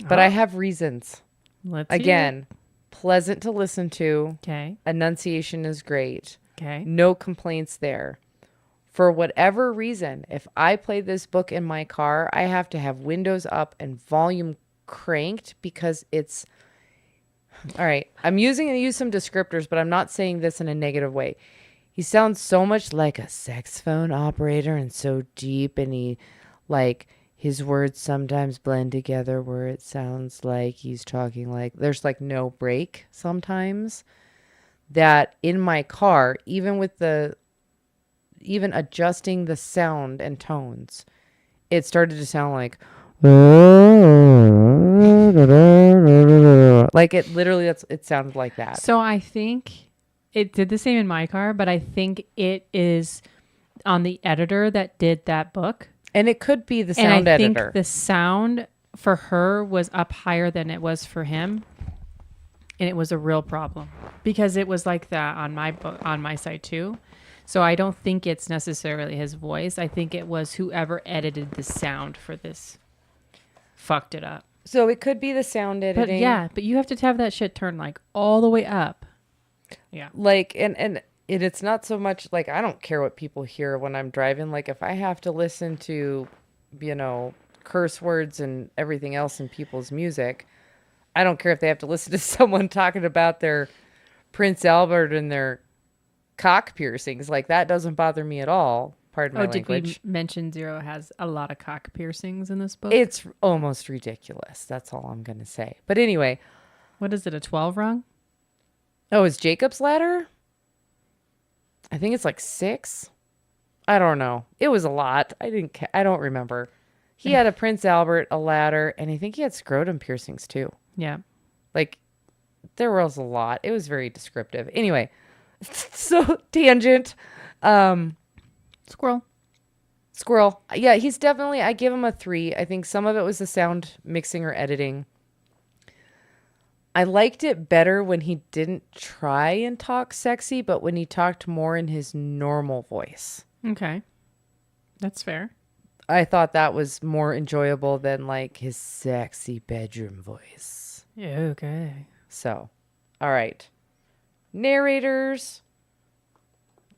but I have reasons. Let's hear Again, pleasant to listen to. it. Okay. Enunciation is great. Okay. No complaints there. For whatever reason, if I play this book in my car, I have to have windows up and volume cranked because it's... All right. I'm using to use some descriptors, but I'm not saying this in a negative way. He sounds so much like a saxophone operator and so deep, and His words sometimes blend together where it sounds like he's talking like there's like no break sometimes. That in my car, even adjusting the sound and tones, it started to sound like like it sounded like that. So I think it did the same in my car, but I think it is on the editor that did that book. And it could be the sound and I editor. think the sound for her was up higher than it was for him. And it was a real problem because it was like that on my book, on my side too. So I don't think it's necessarily his voice. I think it was whoever edited the sound for this fucked it up. So it could be the sound editing. But yeah, but you have to have that shit turned like all the way up. Yeah. Like, and it's not so much like, I don't care what people hear when I'm driving. Like if I have to listen to, curse words and everything else in people's music, I don't care if they have to listen to someone talking about their Prince Albert and their cock piercings. Like that doesn't bother me at all. Pardon my language. Did we mention Zero has a lot of cock piercings in this book? It's almost ridiculous. That's all I'm going to say. But anyway. What is it, a 12 rung? Oh, is Jacob's ladder? I think it's like 6. I don't know. It was a lot. I don't remember. He had a Prince Albert, a ladder, and I think he had scrotum piercings too. Yeah. Like, there was a lot. It was very descriptive. Anyway, so tangent. Squirrel. Yeah, he's definitely, I give him a 3. I think some of it was the sound mixing or editing. I liked it better when he didn't try and talk sexy, but when he talked more in his normal voice. Okay. That's fair. I thought that was more enjoyable than like his sexy bedroom voice. Yeah, okay. So, all right. Narrators.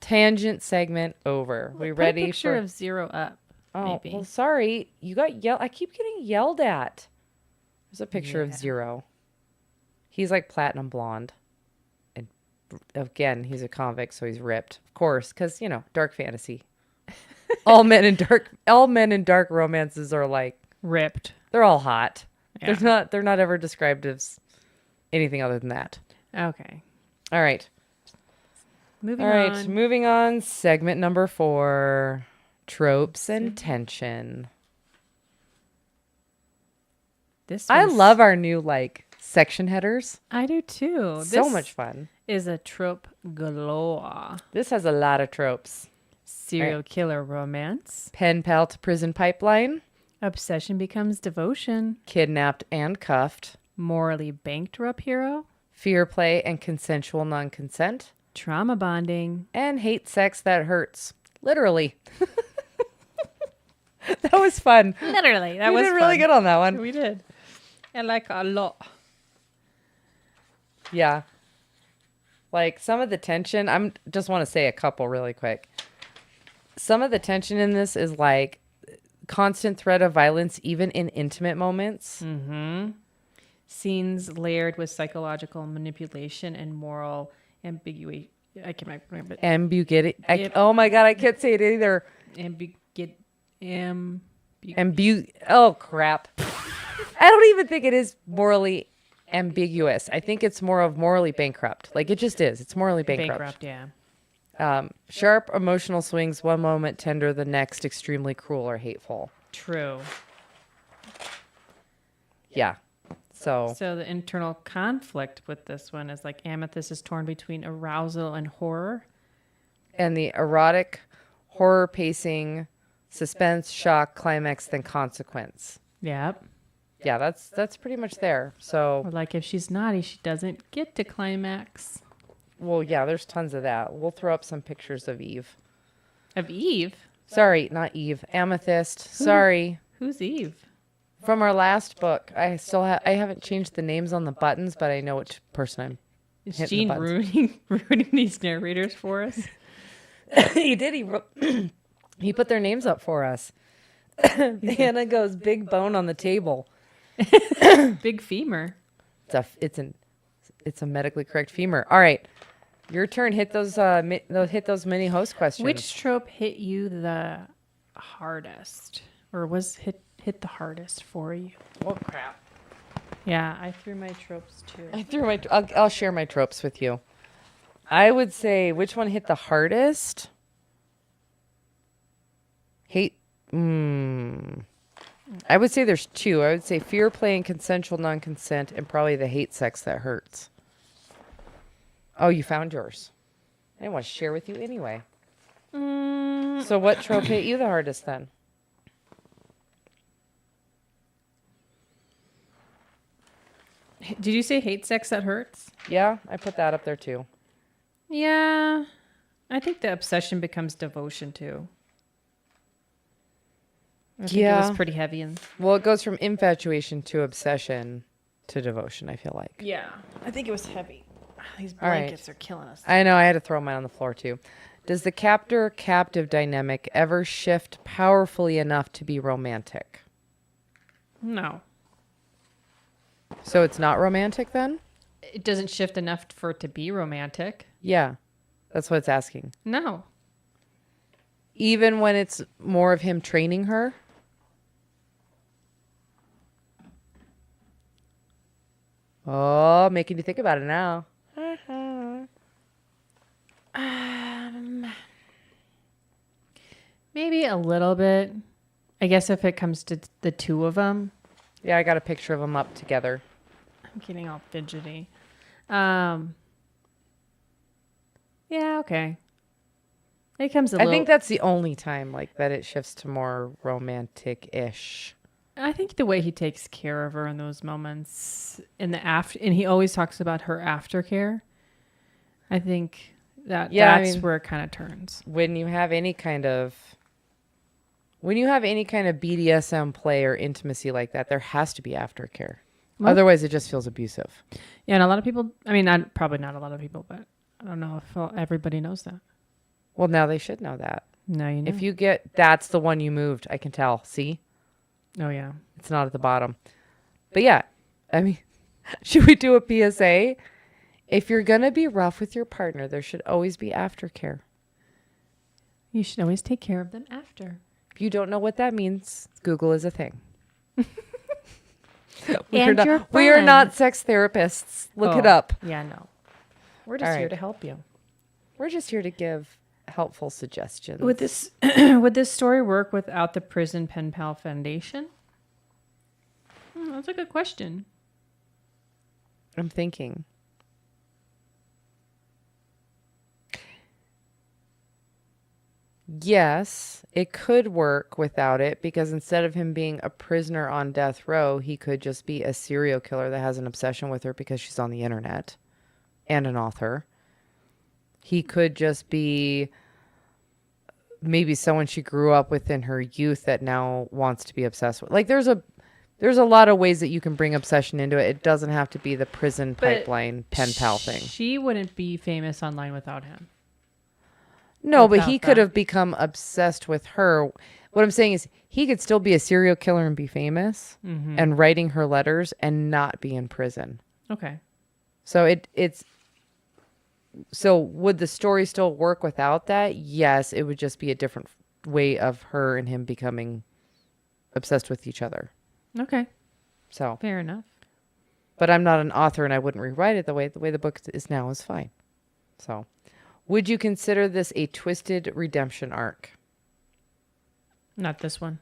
Tangent segment over. We ready Put a picture for of Zero up? Oh, maybe. well, sorry. You got yelled. I keep getting yelled at. There's a picture of Zero. He's like platinum blonde. And again, he's a convict, so he's ripped. Of course, because, dark fantasy. all men in dark romances are like ripped. They're all hot. Yeah. They're not ever described as anything other than that. Okay. All right. Moving on. Segment number 4. Tropes and tension. I love our new section headers. I do too. So much fun. Is a trope galore. This has a lot of tropes. Serial killer romance. Pen pal to prison pipeline. Obsession becomes devotion. Kidnapped and cuffed. Morally bankrupt hero. Fear play and consensual non-consent. Trauma bonding. And hate sex that hurts. Literally. That was fun. Literally. We did really good on that one. We did. I like a lot. Yeah. Like some of the tension, just want to say a couple really quick. Some of the tension in this is like constant threat of violence, even in intimate moments. Mm-hmm. Scenes layered with psychological manipulation and moral ambiguity. I can't remember. Ambiguity. Oh my God, I can't say it either. Oh crap. I don't even think it is morally ambiguous. I think it's more of morally bankrupt. Like it just is. It's morally bankrupt. Yeah. Sharp emotional swings, one moment tender, the next extremely cruel or hateful. True. Yeah. So the internal conflict with this one is like Amethyst is torn between arousal and horror. And the erotic, horror pacing, suspense, shock, climax, then consequence. Yep. Yeah, that's pretty much there. So Or like if she's naughty, she doesn't get to climax. Well, yeah, there's tons of that. We'll throw up some pictures of Eve. Of Eve? Sorry, not Eve. Amethyst. Sorry. Who's Eve? From our last book. I haven't changed the names on the buttons, but I know which person I'm Is hitting the Gene ruining these narrators for us? He did. He put their names up for us. Hannah goes, big bone on the table. Big femur. It's a medically correct femur. All right. Your turn. Hit those mini host questions. Which trope hit you the hardest? Or was hit hit the hardest for you? Oh, crap. Yeah, I threw my tropes too. I'll share my tropes with you. I would say, which one hit the hardest? Hate. I would say there's two. I would say fear play and consensual non-consent, and probably the hate sex that hurts. Oh, you found yours. I didn't want to share with you anyway. So what trope hit you the hardest then? Did you say hate sex that hurts? Yeah, I put that up there too. Yeah. I think the obsession becomes devotion too. I think it was pretty heavy. Well, it goes from infatuation to obsession to devotion, I feel like. Yeah. I think it was heavy. These All right. blankets are killing us. I know, I had to throw mine on the floor too. Does the captor-captive dynamic ever shift powerfully enough to be romantic? No. So it's not romantic then? It doesn't shift enough for it to be romantic. Yeah, that's what it's asking. No. Even when it's more of him training her? Oh, making you think about it now. Maybe a little bit. I guess if it comes to the two of them. Yeah, I got a picture of them up together. I'm getting all fidgety. Yeah, okay. It comes a I little... think that's the only time like that it shifts to more romantic-ish. I think the way he takes care of her in those moments in the after, and he always talks about her aftercare. I think that's where it kind of turns. When you have any kind of BDSM play or intimacy like that, there has to be aftercare. Well, otherwise, it just feels abusive. Yeah, and a lot of people, I mean, probably not a lot of people, but I don't know if everybody knows that. Well, now they should know that. No, you know. If you that's the one you moved, I can tell. See? Oh, yeah. It's not at the bottom. But yeah, I mean, should we do a PSA? If you're going to be rough with your partner, there should always be aftercare. You should always take care of them after. If you don't know what that means, Google is a thing. We are not sex therapists. Look it up. Yeah, no. We're just here to help you. We're just here to give helpful suggestions. Would this story work without the Prison Pen Pal Foundation? That's a good question. I'm thinking. Yes, it could work without it because instead of him being a prisoner on death row, he could just be a serial killer that has an obsession with her because she's on the internet and an author. He could just be maybe someone she grew up with in her youth that now wants to be obsessed with. Like there's a lot of ways that you can bring obsession into it. It doesn't have to be the prison pipeline pen pal thing. She wouldn't be famous online without him. No, but he could have become obsessed with her. What I'm saying is he could still be a serial killer and be famous and writing her letters and not be in prison. Okay. So so would the story still work without that? Yes, it would just be a different way of her and him becoming obsessed with each other. Okay. So fair enough. But I'm not an author and I wouldn't rewrite it the way the book is now is fine. So would you consider this a twisted redemption arc? Not this one.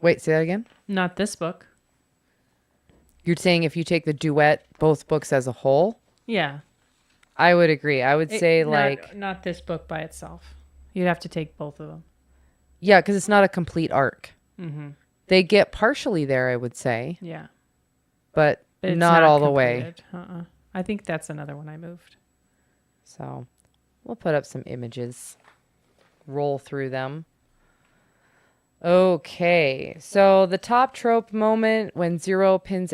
Wait, say that again? Not this book. You're saying if you take the duet, both books as a whole? Yeah. I would agree. I would say not this book by itself. You'd have to take both of them. Yeah, because it's not a complete arc. Mm-hmm. They get partially there, I would say. Yeah. But not all completed. The way. I think that's another one I moved. So we'll put up some images. Roll through them. Okay. So the top trope moment when Zero pins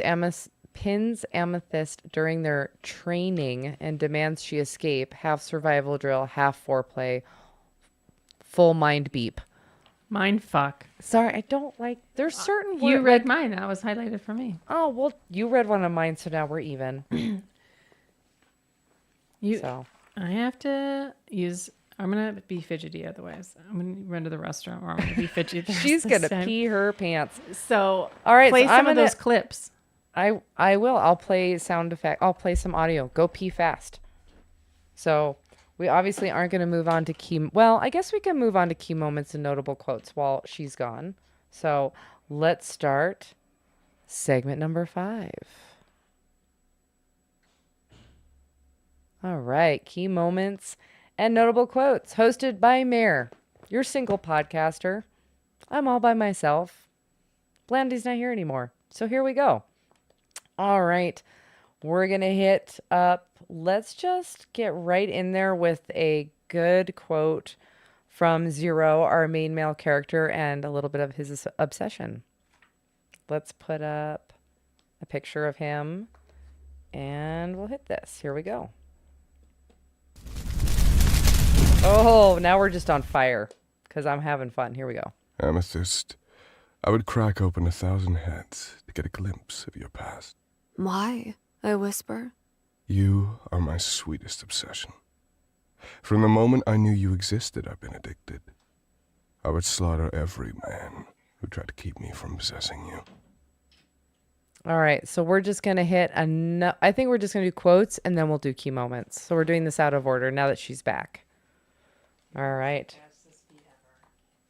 Amethyst during their training and demands she escape. Half survival drill, half foreplay, full mind beep. Mind fuck. Sorry, I don't like. There's certain words. You read mine. That was highlighted for me. Oh well, you read one of mine, so now we're even. I have to use I'm going to be fidgety otherwise. I'm going to run to the restaurant or I'm going to be fidgety. the She's rest of gonna the time. pee her pants. So All right, play so some I'm of gonna- those clips. I will. I'll play sound effect. I'll play some audio. Go pee fast. So we obviously aren't going to move on to key. Well, I guess we can move on to key moments and notable quotes while she's gone. So let's start segment number 5. All right, key moments and notable quotes, hosted by Mare, your single podcaster. I'm all by myself. Blandy's not here anymore, so here we go. All right, we're going to hit up, let's just get right in there with a good quote from Zero, our main male character, and a little bit of his obsession. Let's put up a picture of him, and we'll hit this. Here we go. Oh, now we're just on fire, because I'm having fun. Here we go. Amethyst, I would crack open 1,000 heads to get a glimpse of your past. Why? I whisper. You are my sweetest obsession. From the moment I knew you existed, I've been addicted. I would slaughter every man who tried to keep me from possessing you. All right, so we're just going to hit I think we're just going to do quotes, and then we'll do key moments. So we're doing this out of order now that she's back. All right.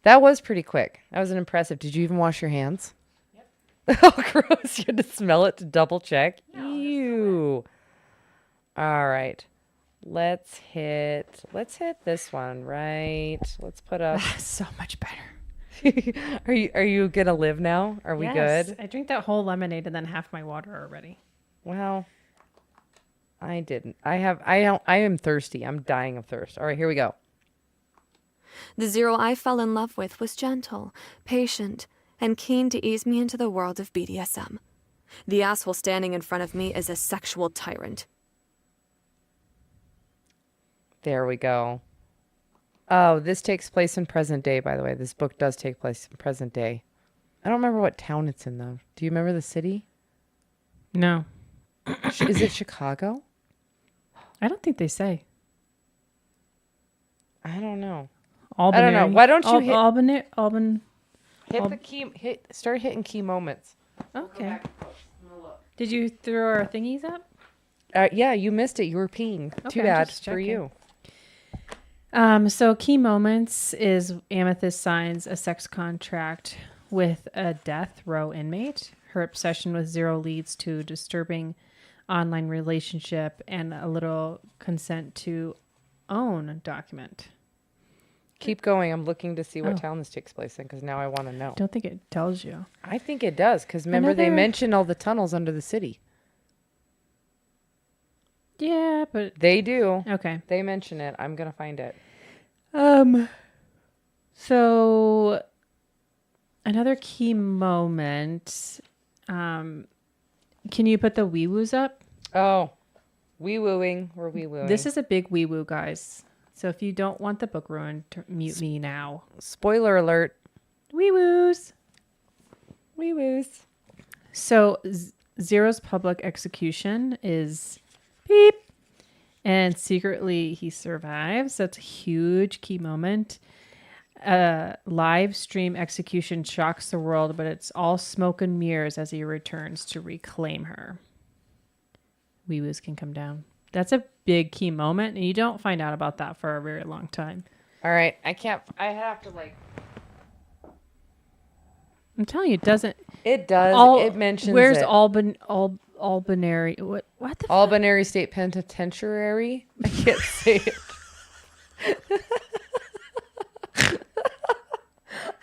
That was pretty quick. That was an impressive. Did you even wash your hands? Yep. Oh, gross. You had to smell it to double check? No, ew. All right. Let's hit this one, right? Let's put up. So much better. Are you going to live now? Are we good? I drank that whole lemonade and then half my water already. Well, I didn't. I am thirsty. I'm dying of thirst. All right, here we go. The Zero I fell in love with was gentle, patient, and keen to ease me into the world of BDSM. The asshole standing in front of me is a sexual tyrant. There we go. Oh, this takes place in present day, by the way. This book does take place in present day. I don't remember what town it's in, though. Do you remember the city? No. Is it Chicago? I don't think they say. I don't know. Albany. I don't know. Why don't you hit... Albany. Hit the key... Start hitting key moments. Okay. Did you throw our thingies up? Yeah, you missed it. You were peeing. Too Okay, bad just for checking. you. So key moments is Amethyst signs a sex contract with a death row inmate. Her obsession with Zero leads to disturbing online relationship and a little consent to own document. Keep going. I'm looking to see what town this takes place in, because now I want to know. Don't think it tells you. I think it does, because remember they Another- mentioned all the tunnels under the city. Yeah, but They do. okay. They mention it. I'm going to find it. So another key moment. Can you put the wee woos up? Oh, wee wooing. We're wee wooing. This is a big wee woo, guys. So if you don't want the book ruined, mute me now. Spoiler alert. Wee woos. Wee woos. So Zero's public execution is beep. And secretly he survives. That's a huge key moment. Live stream execution shocks the world, but it's all smoke and mirrors as he returns to reclaim her. Wee woos can come down. That's a big key moment, and you don't find out about that for a very long time. All right. I have to like. I'm telling you, it doesn't. It does. All, it mentions where's it. Albany? What the? Albany State Penitentiary. I can't say it.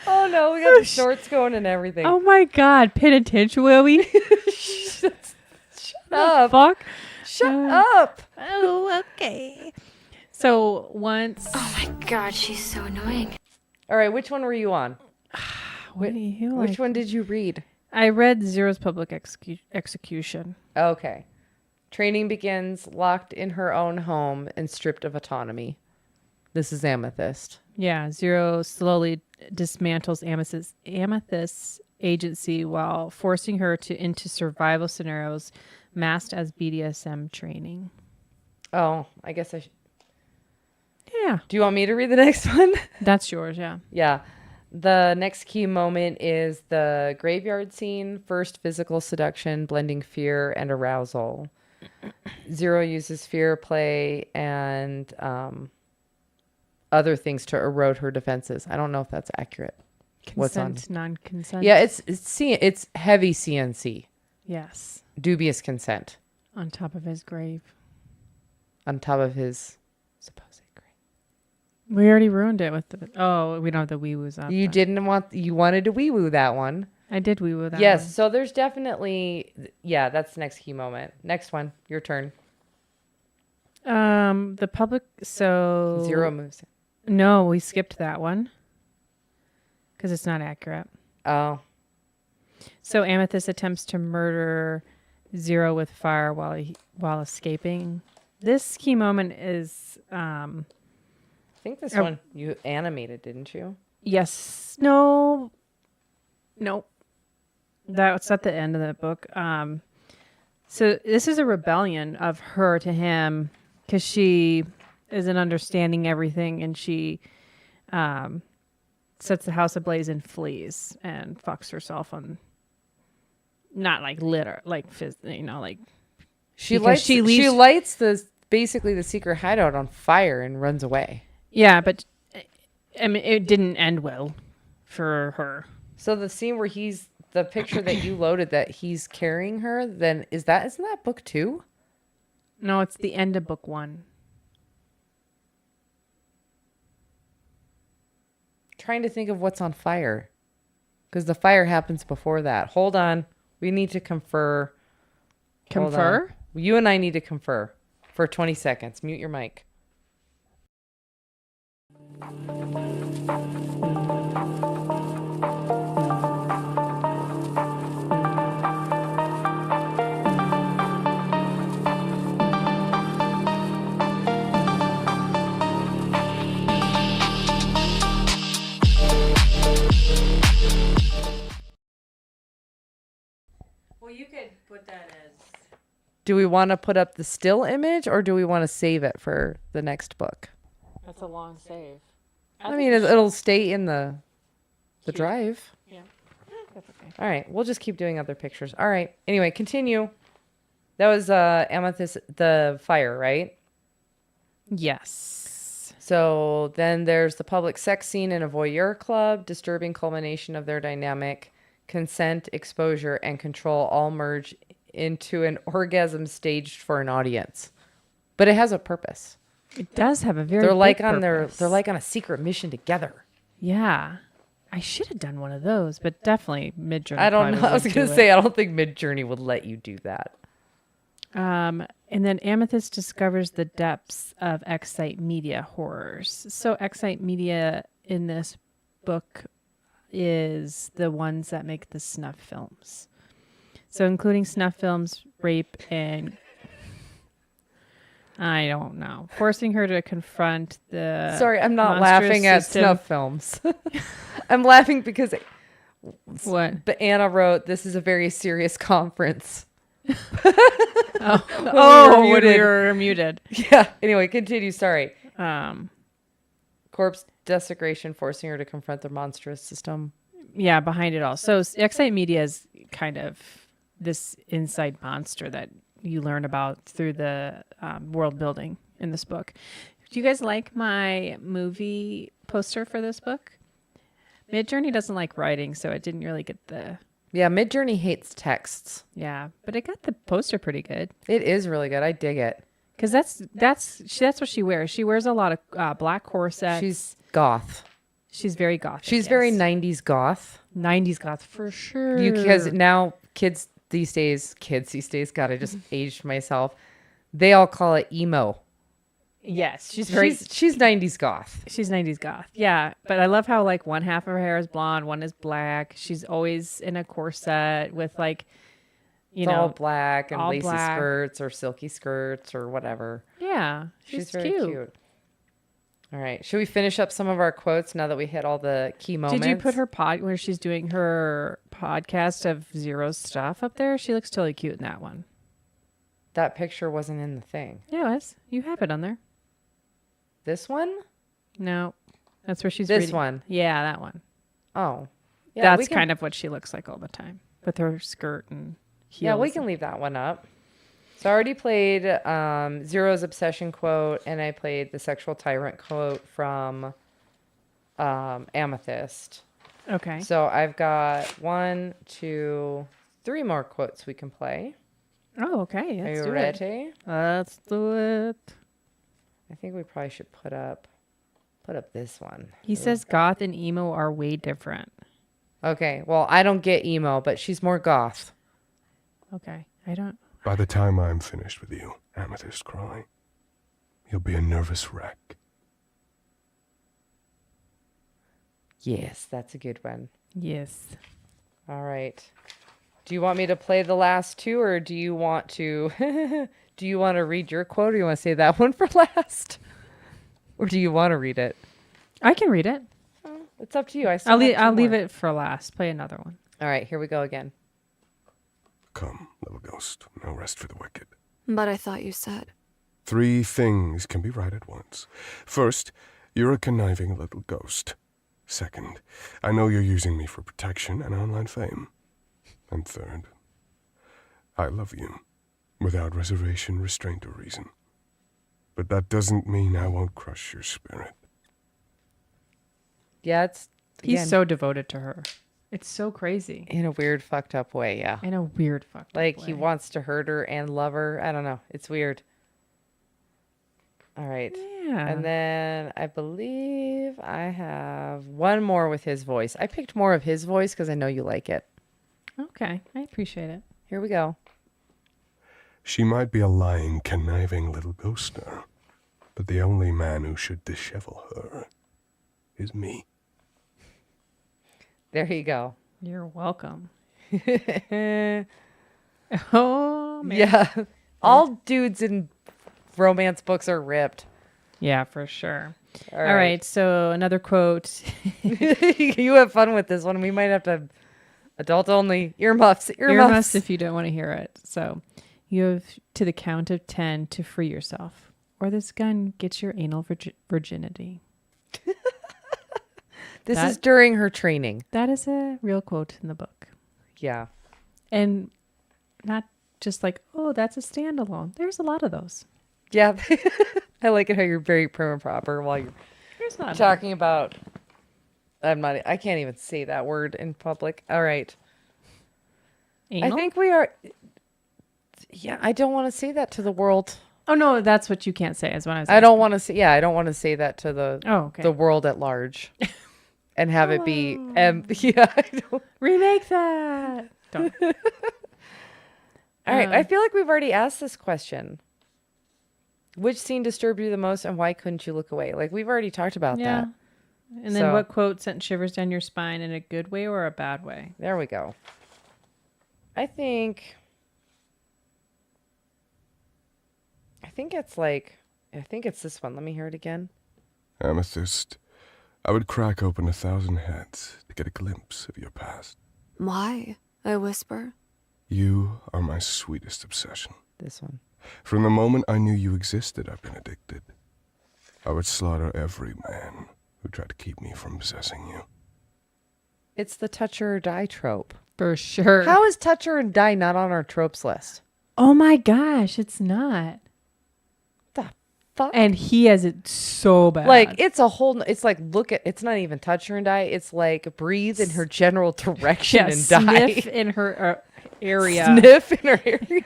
Oh no, we got the shorts going and everything. Oh my God, penitentiary. Shut up. Fuck. Shut up. Oh, okay. So once. Oh my god, she's so annoying. All right, which one were you on? What do you like? Which one did you read? I read Zero's public execution. Okay. Training begins locked in her own home and stripped of autonomy. This is Amethyst. Yeah, Zero slowly dismantles Amethyst's agency while forcing her into survival scenarios masked as BDSM training. Oh, I guess I should. Yeah, Do you want me to read the next one? that's yours. Yeah. Yeah. The next key moment is the graveyard scene. First, physical seduction, blending fear and arousal. Zero uses fear play and other things to erode her defenses. I don't know if that's accurate. What's on? Consent, non-consent. Yeah, it's heavy CNC. Yes. Dubious consent On top of his grave. on top of his supposed grave. We already ruined it with the. Oh, we don't have the wee woos up. You wanted to wee woo that one. I did wee woo that. Yes, one. so there's definitely, yeah, that's the next key moment. Next one, your turn. The public. So Zero moves. No, we skipped that one because it's not accurate. Oh, So Amethyst attempts to murder Zero with fire while escaping. This key moment is I think this Oh. one you animated, didn't you? yes, no, that's at the end of the book. So this is a rebellion of her to him because she isn't understanding everything, and she sets the house ablaze and flees and fucks herself on. Not like litter, like like She Because lights she she leaves- lights basically the secret hideout on fire and runs away. yeah, but I mean it didn't end well for her. So the scene where the picture that you loaded that he's carrying her, then isn't that book 2? No, it's the end of book 1. Trying to think of what's on fire. Because the fire happens before that. Hold on. We need to confer. Hold Confer? on. You and I need to confer for 20 seconds. Mute your mic. Well, you could put that as Do we want to put up the still image or do we want to save it for the next book? that's a long save. I mean, it'll stay in the drive. Yeah. That's okay. All right. We'll just keep doing other pictures. All right. Anyway, continue. That was Amethyst, the fire, right? Yes. So then there's the public sex scene in a voyeur club, disturbing culmination of their dynamic. Consent, exposure, and control all merge into an orgasm staged for an audience. But it has a purpose. It does have a very They're like big on purpose. they're like on a secret mission together. Yeah. I should have done one of those, but definitely Midjourney. I don't probably know. I was would going do to it. say I don't think Midjourney would let you do that. And then Amethyst discovers the depths of Excite Media horrors. So Excite Media in this book is the ones that make the snuff films. So including snuff films, rape, and I don't know, forcing her to confront the Sorry, I'm not monstrous laughing at system. snuff films. I'm laughing because What? but Anna wrote, "This is a very serious conference." Oh, when we were muted. Yeah. Anyway, continue. Sorry. Um, Corpse desecration, forcing her to confront the monstrous system. yeah, behind it all. So Excite Media is kind of this inside monster that you learn about through the world building in this book. Do you guys like my movie poster for this book? Midjourney doesn't like writing, so it didn't really get the Yeah, Midjourney hates texts. yeah, but it got the poster pretty good It is really good. I dig it. because that's what she wears. She wears a lot of black corsets. She's goth. She's very goth. She's very 90s goth. 90s goth for sure. Because now kids these days, God, I just aged myself. They all call it emo. yes, she's very She's 90s goth. She's 90s goth. Yeah. But I love how like one half of her hair is blonde, one is black. She's always in a corset with like, It's all black and all lacy black. skirts or silky skirts or whatever. yeah. She's very cute. All right. Should we finish up some of our quotes now that we hit all the key moments? Did you put her pod where she's doing her podcast of Zero's stuff up there? She looks totally cute in that one. That picture wasn't in the thing. Yeah, it was. You have it on there. This one? No, that's where she's This reading. one. Yeah, that one. Oh. Yeah, That's kind of what she looks like all the time with her skirt and heels. Yeah, we can leave that one up. So I already played Zero's obsession quote, and I played the sexual tyrant quote from Amethyst. Okay. So I've got 1, 2, 3 more quotes we can play. Oh, okay. Are Let's you do it. ready? Let's do it. I think we probably should put up this one. He says goth and emo are way different. Okay, well, I don't get emo, but she's more goth. Okay. I don't. By the time I'm finished with you, Amethyst Cry, you'll be a nervous wreck. Yes, that's a good one. Yes. All right. Do you want me to play the last 2, or do you want to do you want to read your quote, or you want to say that one for last? Or do you want to read it? I can read it. It's up to you. I'll I'll leave it for last. Play another one. All right, here we go again. Come, little ghost, no rest for the wicked. But I thought you said. 3 things can be right at once. First, you're a conniving little ghost. Second, I know you're using me for protection and online fame. And third, I love you, without reservation, restraint, or reason. But that doesn't mean I won't crush your spirit. Yeah, it's He's again, so devoted to her. It's so crazy. in a weird, fucked up way. Yeah, In a weird fucked like up he way. wants to hurt her and love her. I don't know. It's weird. All right. Yeah. And then I believe I have one more with his voice. I picked more of his voice because I know you like it. Okay. I appreciate it. Here we go. She might be a lying, conniving little ghoster, but the only man who should dishevel her is me. There you go. You're welcome. Oh, man. Yeah. All dudes in romance books are ripped. Yeah, for sure. All All right. So another quote. You have fun with this one. We might have to adult only earmuffs. Earmuffs if you don't want to hear it. So you have to the count of 10 to free yourself, or this gun gets your anal virginity. This is during her training. That is a real quote in the book. Yeah. And not just like, oh, that's a standalone. There's a lot of those. Yeah. I like it how you're very prim and proper while you're There's not talking about. I can't even say that word in public. All right. anal. I think we are. Yeah, I don't want to say that to the world. Oh no, that's what you can't say. Is what I was. I don't want to say. Yeah, I don't want to say that to the Okay. the world at large, and have it be. Yeah. I don't. Remake that. Don't. All right. I feel like we've already asked this question. Which scene disturbed you the most, and why couldn't you look away? Like we've already talked about Yeah. that. And then So- what quote sent shivers down your spine in a good way or a bad way? There we go. I think it's this one. Let me hear it again. Amethyst, I would crack open 1,000 heads to get a glimpse of your past. Why? I whisper. You are my sweetest obsession. This one. From the moment I knew you existed, I've been addicted. I would slaughter every man who tried to keep me from possessing you. It's the touch her or die trope. For sure. How is touch her and die not on our tropes list? Oh my gosh, it's not. The fuck? And he has it so bad. Like it's a whole. It's like it's not even touch her and die. It's like breathe in her general direction yeah, and die. sniff in her area. Sniff in her area.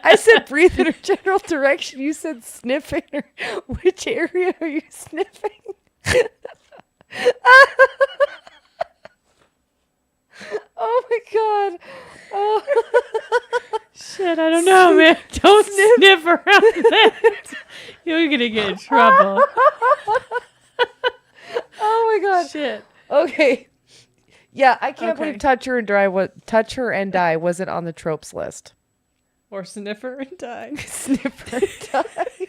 I said breathe in her general direction. You said sniff in her. Which area are you sniffing? Oh my god. Oh. Shit, I don't know, man. Don't sniff around that. You're gonna get in trouble. Oh my god. Shit. Okay. Yeah, I can't Okay. believe touch her and die wasn't on the tropes list. Or sniffer and die. Sniffer and die.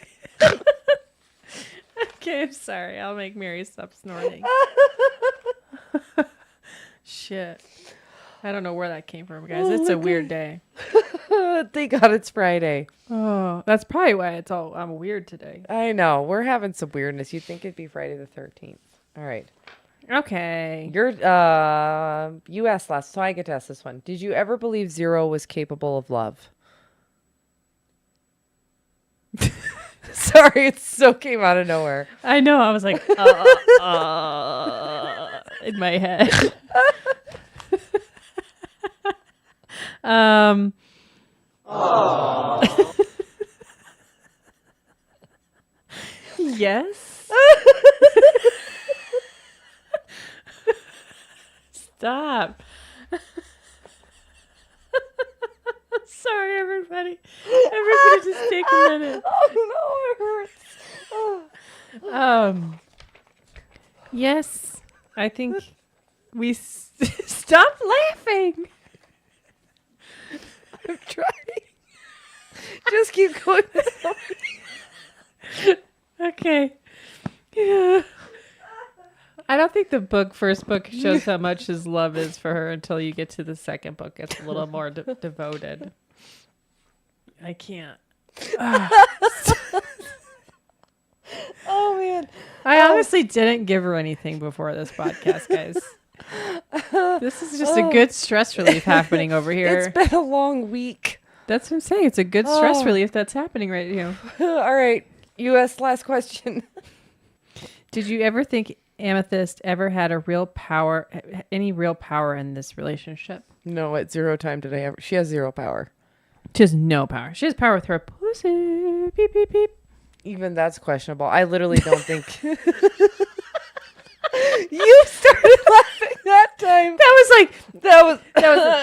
Okay, I'm sorry. I'll make Mary stop snorting. Shit. I don't know where that came from, guys. It's a weird day. Thank God it's Friday. Oh, that's probably why I'm weird today. I know. We're having some weirdness. You'd think it'd be Friday the 13th. All right. Okay. You asked last, so I get to ask this one. Did you ever believe Zero was capable of love? Sorry, it so came out of nowhere. I know. I was like, in my head. Yes. Stop. Sorry, everybody. Everybody just take a minute. Oh, no, it hurts. Yes, I think we stop laughing. I'm trying. Just keep going. Okay. Yeah. I don't think the first book shows how much his love is for her until you get to the second book. It's a little more devoted. I can't. Oh, man. I honestly didn't give her anything before this podcast, guys. This is just a good stress relief happening over here. It's been a long week. That's what I'm saying. It's a good stress relief that's happening right now. All right. U.S. last question. Did you ever think Amethyst ever had any real power in this relationship? No, at zero time did I ever. She has zero power. She has no power. She has power with her pussy. Beep, beep, beep. Even that's questionable. I literally don't think. You started laughing that time. That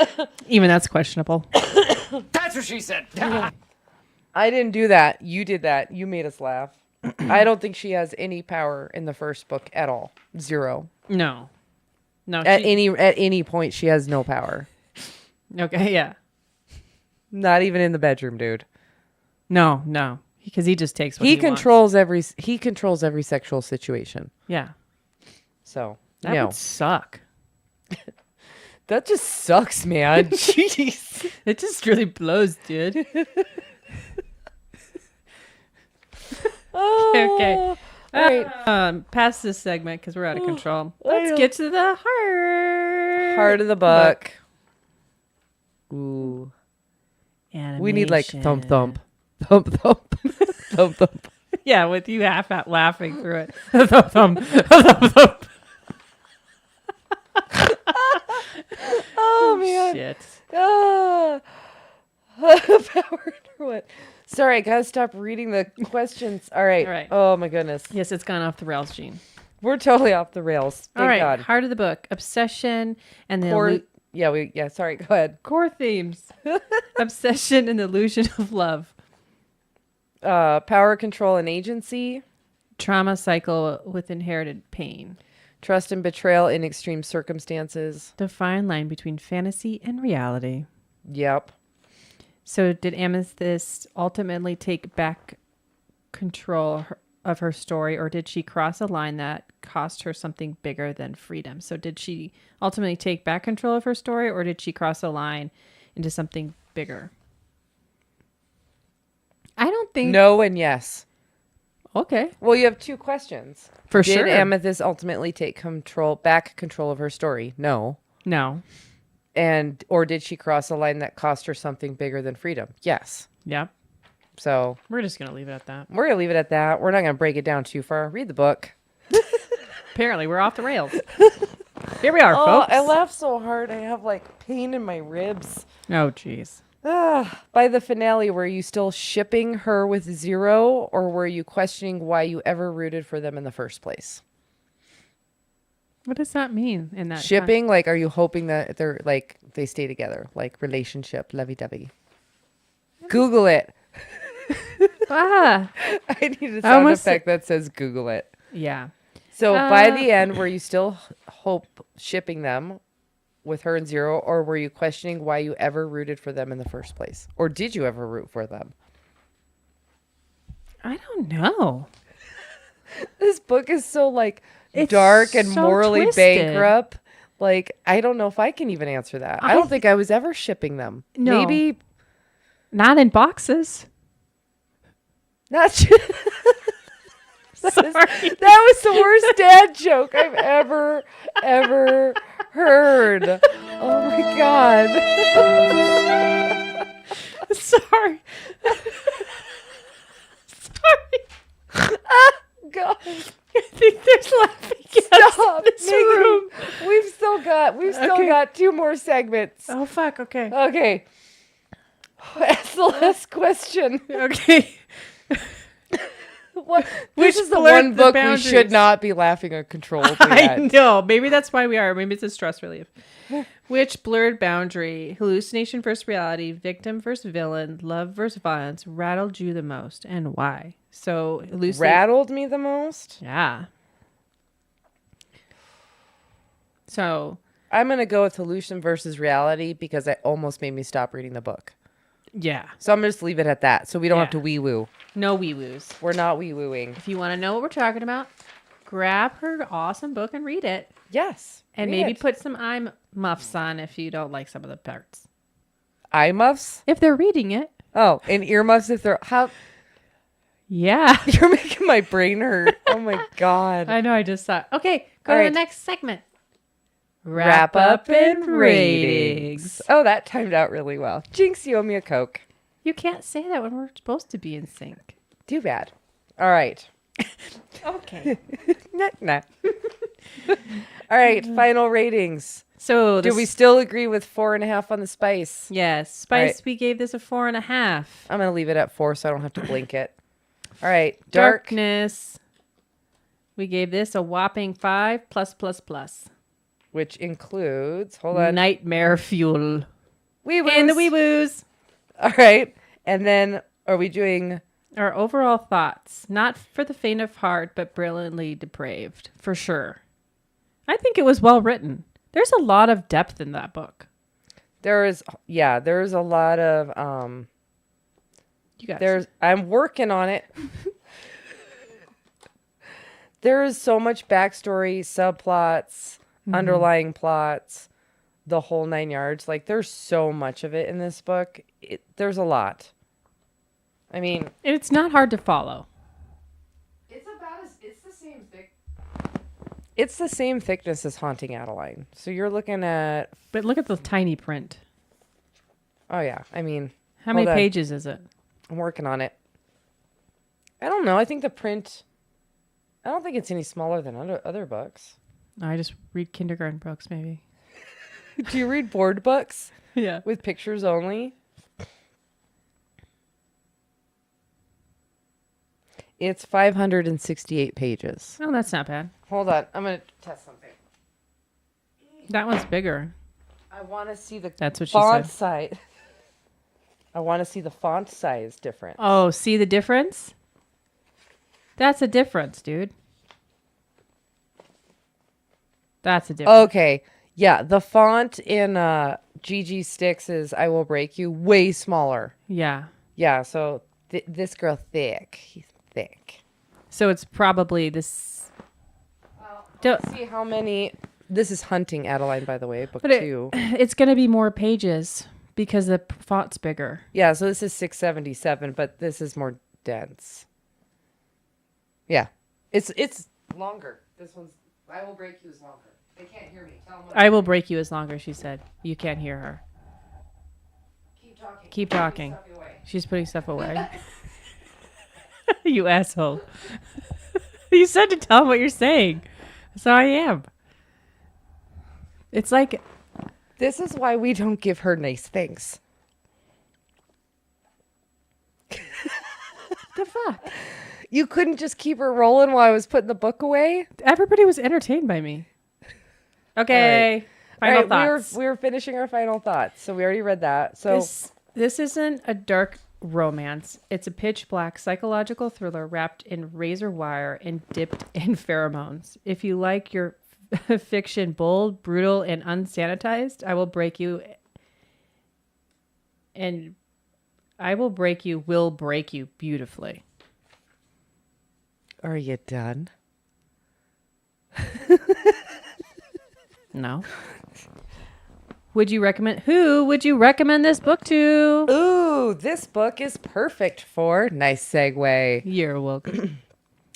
was even that's questionable. That's what she said. I didn't do that. You did that. You made us laugh. I don't think she has any power in the first book at all. Zero. No. At any point, she has no power. Okay, yeah. Not even in the bedroom, dude. No. Because he just takes what He wants. controls every sexual situation. Yeah. So That no. would suck. That just sucks, man. Jeez. It just really blows, dude. Okay. All right. Past this segment because we're out of control. Let's get to the Heart of the book. Ooh. Animation. We need like thump thump. Thump thump. Thump thump. Yeah, with you half out laughing through it. Thump thump. Thump thump. Oh man. Shit. Power or what? Sorry, I gotta stop reading the questions. All right. All right. Oh my goodness. Yes, it's gone off the rails, Gene. We're totally off the rails. Thank All right. God. Heart of the book. Obsession and the Sorry, go ahead. core themes. Obsession and the illusion of love. Power, control, and agency. Trauma cycle with inherited pain. Trust and betrayal in extreme circumstances. The fine line between fantasy and reality. Yep. So did Amethyst ultimately take back control of her story, or did she cross a line that cost her something bigger than freedom? So did she ultimately take back control of her story, or did she cross a line into something bigger? I don't think... No and yes. Okay. Well, you have two questions. For Did sure. Amethyst ultimately take back control of her story? No. No. Or did she cross a line that cost her something bigger than freedom? Yes. Yep. So We're just going to leave it at that. we're going to leave it at that. We're not going to break it down too far. Read the book. Apparently, we're off the rails. Here we are, Oh, folks. I laughed so hard. I have like pain in my ribs. Oh, jeez. By the finale, were you still shipping her with Zero, or were you questioning why you ever rooted for them in the first place? What does that mean in that Shipping, like, are you hoping that they're like they stay together, like relationship, lovey-dovey? Google it. Ah, I need a sound effect that says Google it. yeah. So by the end, were you still shipping them with her and Zero, or were you questioning why you ever rooted for them in the first place? Or did you ever root for them? I don't know. This book is so like It's dark and so morally twisted. bankrupt. Like, I don't know if I can even answer that. I don't think I was ever shipping them. No. Maybe Not in boxes. not. Sorry. That was the worst dad joke I've ever heard. Oh my God. Sorry. Sorry. God. I think there's laughing gas Stop. in this Megan. room. We've still got 2 more segments. Oh, fuck. Okay. Okay. That's the last question. Okay. What? Which This is the blurred one the book we boundaries. should not be laughing uncontrollably I at. know. Maybe that's why we are. Maybe it's a stress relief. Which blurred boundary, hallucination versus reality, victim versus villain, love versus violence, rattled you the most, and why? So, Rattled me the most? Yeah. So, I'm going to go with hallucination versus reality because it almost made me stop reading the book. yeah. So I'm going to just leave it at that so we don't have Yeah. to wee-woo. No wee-woos. We're not wee-wooing. If you want to know what we're talking about, grab her awesome book and read it. Yes. And read maybe it. put some eye muffs on if you don't like some of the parts. Eye muffs? If they're reading it. Oh, and earmuffs if they're... How... Yeah. You're making my brain hurt. Oh my God. I know, I just saw. Okay, go All to right. the next segment. Wrap up and ratings. Oh, that timed out really well. Jinx, you owe me a Coke. You can't say that when we're supposed to be in sync. Too bad. All right. Okay. Nah. All right, final ratings. So, Do we still agree with 4.5 on the spice? Yes, Spice. right. We gave this a 4.5. I'm going to leave it at 4 so I don't have to blink it. All right, dark. Darkness. We gave this a whopping 5 plus plus plus. Which includes, hold on. Nightmare fuel. Wee-woos. And the wee woos. All right. And then are we doing... Our overall thoughts. Not for the faint of heart, but brilliantly depraved. For sure. I think it was well written. There's a lot of depth in that book. There's a lot of... You guys. I'm working on it. There is so much backstory, subplots, underlying plots, the whole 9 yards. Like, there's so much of it in this book. There's a lot. I mean, It's not hard to follow. it's the same thickness as Haunting Adeline. So you're looking at, But look at the tiny print. oh yeah, I mean, How many hold on. pages is it? I'm working on it. I don't know. I think the print, I don't think it's any smaller than other books. I just read kindergarten books, maybe. Do you read board books Yeah. with pictures only? It's 568 pages. Oh, that's not bad. Hold on. I'm going to test something. That one's bigger. I want to see the That's what she font said. size. I want to see the font size difference. Oh, see the difference? That's a difference, dude. That's a difference. Okay. Yeah, the font in GiGi Styx is I Will Break You way smaller. Yeah. Yeah, so this girl thick. He's thick. So it's probably this. Don't- See how many... This is Hunting Adeline, by the way, book But 2. it's going to be more pages because the font's bigger. Yeah, so this is 677, but this is more dense. Yeah. It's longer. This one's I Will Break You is longer. They can't hear me. Tell them I will break you as longer, she said. You can't hear her. keep talking. Keep talking. Stuff away. She's putting stuff away. You asshole. You said to tell him what you're saying. So I am. It's like, This is why we don't give her nice things. the fuck? You couldn't just keep her rolling while I was putting the book away? Everybody was entertained by me. Okay. Final All right, thoughts. we were finishing our final thoughts, so we already read that. So This isn't a dark romance. It's a pitch black psychological thriller wrapped in razor wire and dipped in pheromones. If you like your fiction bold, brutal, and unsanitized, I Will Break You. And I Will Break You will break you beautifully. are you done? No. Who would you recommend this book to? Ooh, this book is perfect for, nice segue. You're welcome.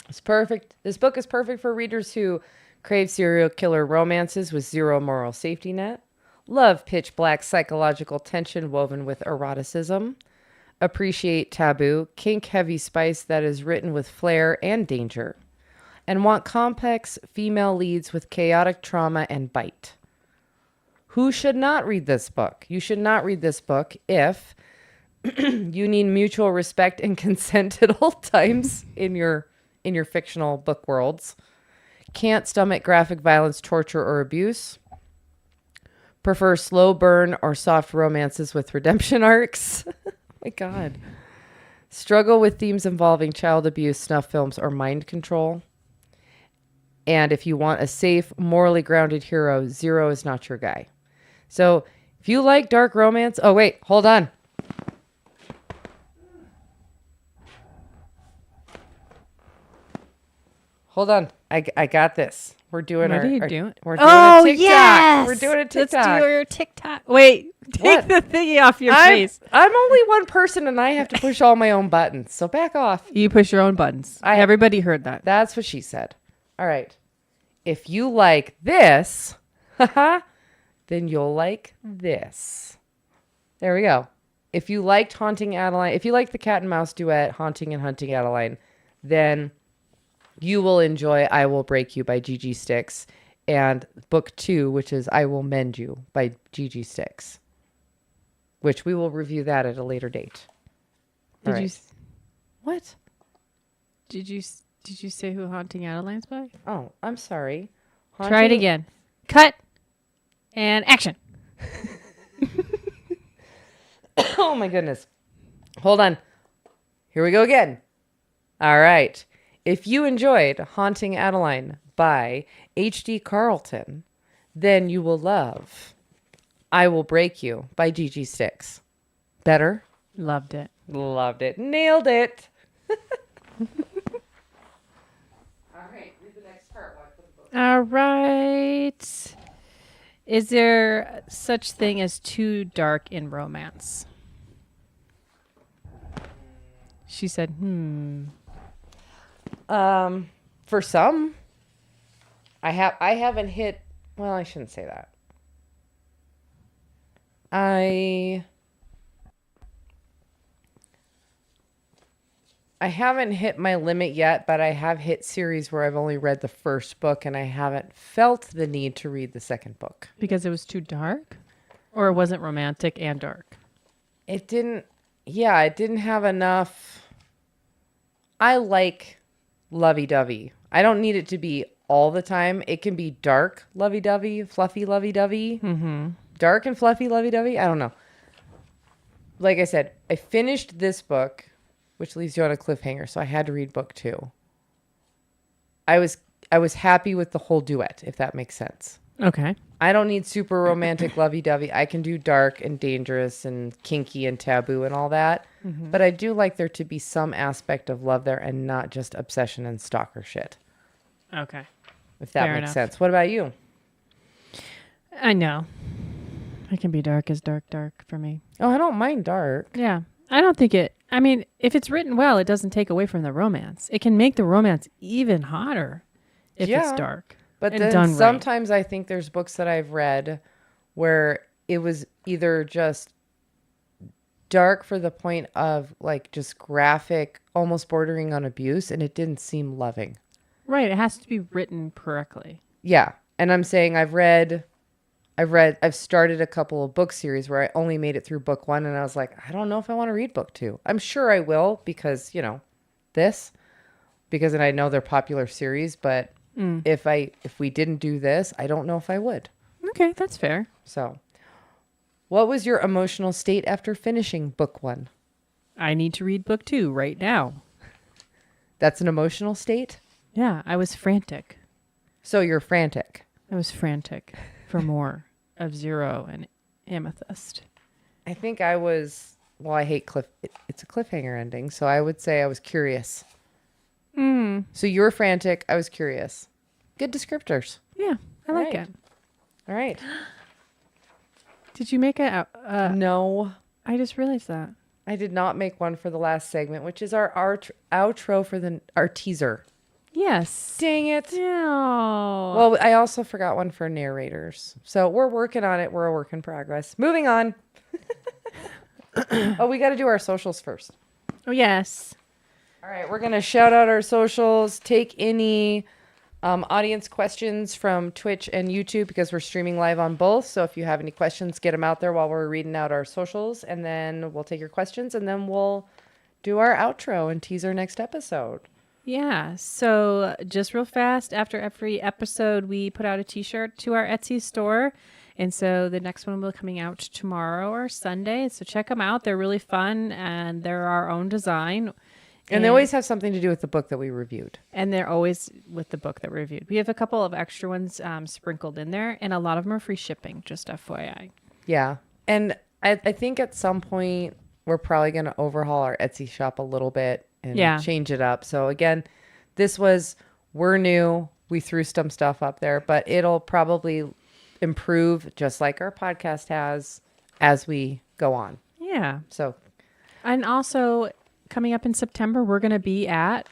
It's perfect. This book is perfect for readers who crave serial killer romances with zero moral safety net, love pitch black psychological tension woven with eroticism, appreciate taboo, kink heavy spice that is written with flair and danger, and want complex female leads with chaotic trauma and bite. Who should not read this book? You should not read this book if you need mutual respect and consent at all times in your fictional book worlds, can't stomach graphic violence, torture, or abuse, prefer slow burn or soft romances with redemption arcs. Oh my God. Struggle with themes involving child abuse, snuff films, or mind control. And if you want a safe, morally grounded hero, Zero is not your guy. So if you like dark romance... Oh, wait, hold on. Hold on. I got this. We're doing What our... are you our- doing? We're doing Oh, a TikTok. yes! We're doing a TikTok. Let's do your TikTok. Wait, take What? the thingy off your I'm face. only one person and I have to push all my own buttons. So back off. You push your own buttons. Everybody heard that. That's what she said. All right. If you like this, then you'll like this. There we go. If you liked Haunting Adeline, if you like the cat and mouse duet, Haunting and Hunting Adeline, then you will enjoy I Will Break You by GiGi Styx and book 2, which is I Will Mend You by GiGi Styx, which we will review that at a later date. All Did you? right. What? Did you say who Haunting Adeline's by? Oh, I'm sorry. Try it Haunting- again. Cut and action. Oh my goodness. Hold on. Here we go again. All right. If you enjoyed Haunting Adeline by H.D. Carlton, then you will love I Will Break You by GiGi Styx. Better? Loved it. Loved it. Nailed it. All right. Read the next part. All right. Is there such thing as too dark in romance? She said, For some, I haven't hit. Well, I shouldn't say that. I haven't hit my limit yet, but I have hit series where I've only read the first book and I haven't felt the need to read the second book. because it was too dark? Or it wasn't romantic and dark? It didn't have enough. I like lovey-dovey. I don't need it to be all the time. It can be dark lovey-dovey, fluffy lovey-dovey. Mm-hmm. Dark and fluffy lovey-dovey. I don't know. Like I said, I finished this book, which leaves you on a cliffhanger, so I had to read book 2. I was happy with the whole duet, if that makes sense. Okay. I don't need super romantic lovey-dovey. I can do dark and dangerous and kinky and taboo and all that. Mm-hmm. But I do like there to be some aspect of love there and not just obsession and stalker shit. Okay. If that Fair makes enough. sense. What about you? I know. It can be dark as dark for me. Oh, I don't mind dark. Yeah. I don't think it... I mean, if it's written well, it doesn't take away from the romance. It can make the romance even hotter if it's Yeah. dark. But and then done right. sometimes I think there's books that I've read where it was either just dark for the point of like just graphic, almost bordering on abuse, and it didn't seem loving. Right. It has to be written correctly. Yeah. And I'm saying I've started a couple of book series where I only made it through book 1 and I was like, I don't know if I want to read book 2. I'm sure I will because because I know they're popular series, but if we didn't do this, I don't know if I would. Okay. That's fair. So, what was your emotional state after finishing book 1? I need to read book 2 right now. That's an emotional state? Yeah. I was frantic. So you're frantic. I was frantic for more of Zero and Amethyst. I think I was, well, I hate it's a cliffhanger ending, so I would say I was curious. So you were frantic, I was curious. Good descriptors. Yeah. I like Right. it. All right. Did you make a? No, I just realized that. I did not make one for the last segment, which is our outro for our teaser. Yes. Dang it. No. Well, I also forgot one for narrators. So we're working on it. We're a work in progress. Moving on. Oh, we got to do our socials first. Oh yes. All right. We're going to shout out our socials, take any audience questions from Twitch and YouTube because we're streaming live on both. So if you have any questions, get them out there while we're reading out our socials. And then we'll take your questions and then we'll do our outro and tease our next episode. Yeah. So just real fast, after every episode, we put out a T-shirt to our Etsy store. And so the next one will be coming out tomorrow or Sunday. So check them out. They're really fun and they're our own design. And they always have something to do with the book that we reviewed. And they're always with the book that we reviewed. We have a couple of extra ones sprinkled in there, and a lot of them are free shipping, just FYI. Yeah. And I think at some point we're probably going to overhaul our Etsy shop a little bit and change it up. So again, we're new. We threw some stuff up there, but it'll probably improve just like our podcast has as we go on. Yeah. So, and also coming up in September, we're going to be at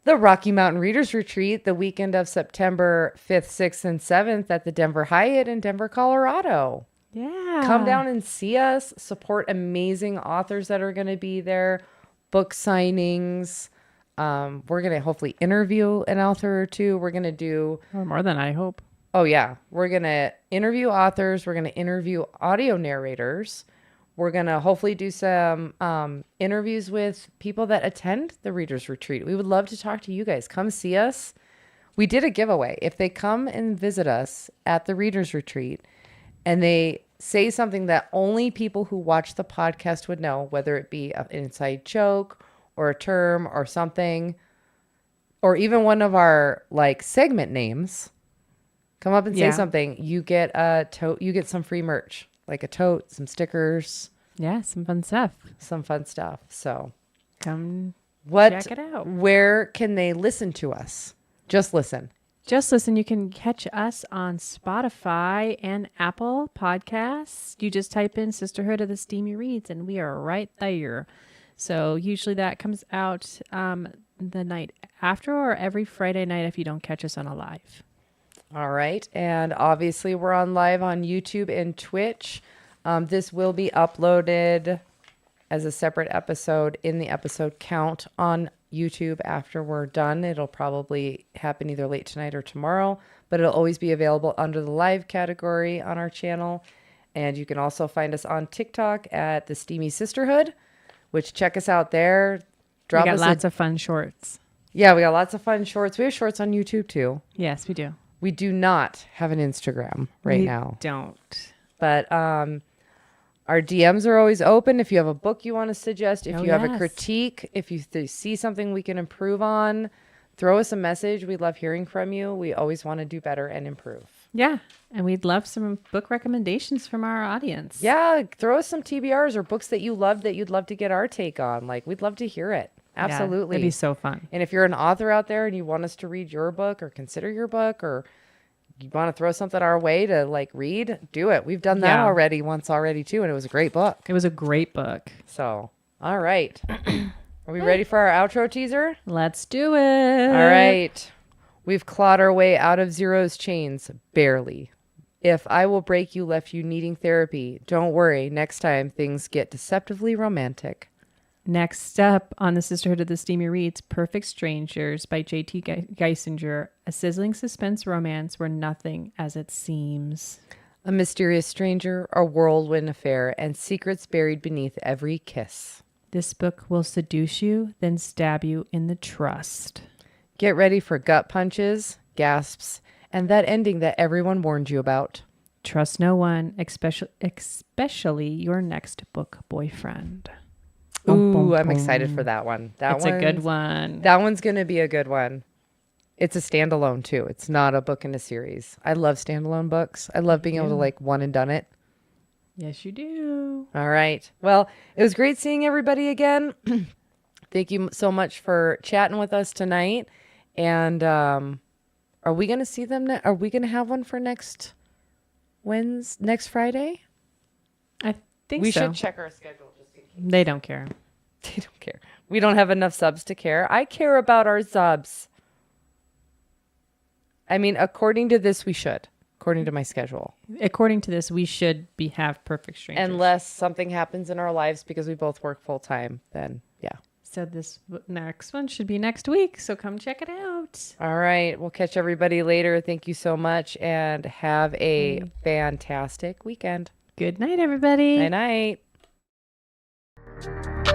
the Rocky Mountain Readers Retreat the weekend of September 5th, 6th, and 7th at the Denver Hyatt in Denver, Colorado. Yeah. Come down and see us. Support amazing authors that are going to be there. Book signings. We're going to hopefully interview an author or two. We're going to do... Or more than I hope. Oh, yeah. We're going to interview authors. We're going to interview audio narrators. We're going to hopefully do some interviews with people that attend the Readers Retreat. We would love to talk to you guys. Come see us. We did a giveaway. If they come and visit us at the Readers Retreat and they say something that only people who watch the podcast would know, whether it be an inside joke or a term or something, or even one of our segment names, come up and say something, you get a tote, you get some free merch, like a tote, some stickers. Yeah, some fun stuff. So come check it out. Where can they listen to us? Just listen. Just listen. You can catch us on Spotify and Apple Podcasts. You just type in Sisterhood of the Steamy Reads, and we are right there. So usually that comes out the night after or every Friday night if you don't catch us on a live. All right. And obviously we're on live on YouTube and Twitch. This will be uploaded as a separate episode in the episode count on YouTube after we're done. It'll probably happen either late tonight or tomorrow, but it'll always be available under the live category on our channel. And you can also find us on TikTok at the Steamy Sisterhood, which check us out there. We got lots of fun shorts. Yeah, we got lots of fun shorts. We have shorts on YouTube too. Yes, we do. We do not have an Instagram right now. We don't. But our DMs are always open. If you have a book you want to suggest, if you have a critique, if you see something we can improve on, throw us a message. We love hearing from you. We always want to do better and improve. Yeah. And we'd love some book recommendations from our audience. Yeah. Throw us some TBRs or books that you love that you'd love to get our take on. We'd love to hear it. Absolutely. Yeah, it'd be so fun. And if you're an author out there and you want us to read your book or consider your book, or you want to throw something our way to read, do it. We've done that once already too, and it was a great book. It was a great book. So, all right. Are we ready for our outro teaser? Let's do it. All right. We've clawed our way out of Zero's chains, barely. If I Will Break You left you needing therapy, don't worry. Next time, things get deceptively romantic. Next up on the Sisterhood of the Steamy Reads, Perfect Strangers by J.T. Geisinger, a sizzling suspense romance where nothing as it seems. A mysterious stranger, a whirlwind affair, and secrets buried beneath every kiss. This book will seduce you, then stab you in the trust. Get ready for gut punches, gasps, and that ending that everyone warned you about. Trust no one, especially your next book boyfriend. Ooh, I'm excited for that one. That's a good one. That one's going to be a good one. It's a standalone too. It's not a book in a series. I love standalone books. I love being able to one and done it. Yes, you do. All right. Well, it was great seeing everybody again. Thank you so much for chatting with us tonight. And are we going to see them? Are we going to have one for next next Friday? I think We so. should check our schedule just in case. They don't care. They don't care. We don't have enough subs to care. I care about our subs. I mean, according to this, we should. According to my schedule. According to this, we should have perfect strangers. Unless something happens in our lives because we both work full time, then yeah. So this next one should be next week. So come check it out. All right. We'll catch everybody later. Thank you so much and have a fantastic weekend. Good night, everybody. Night night.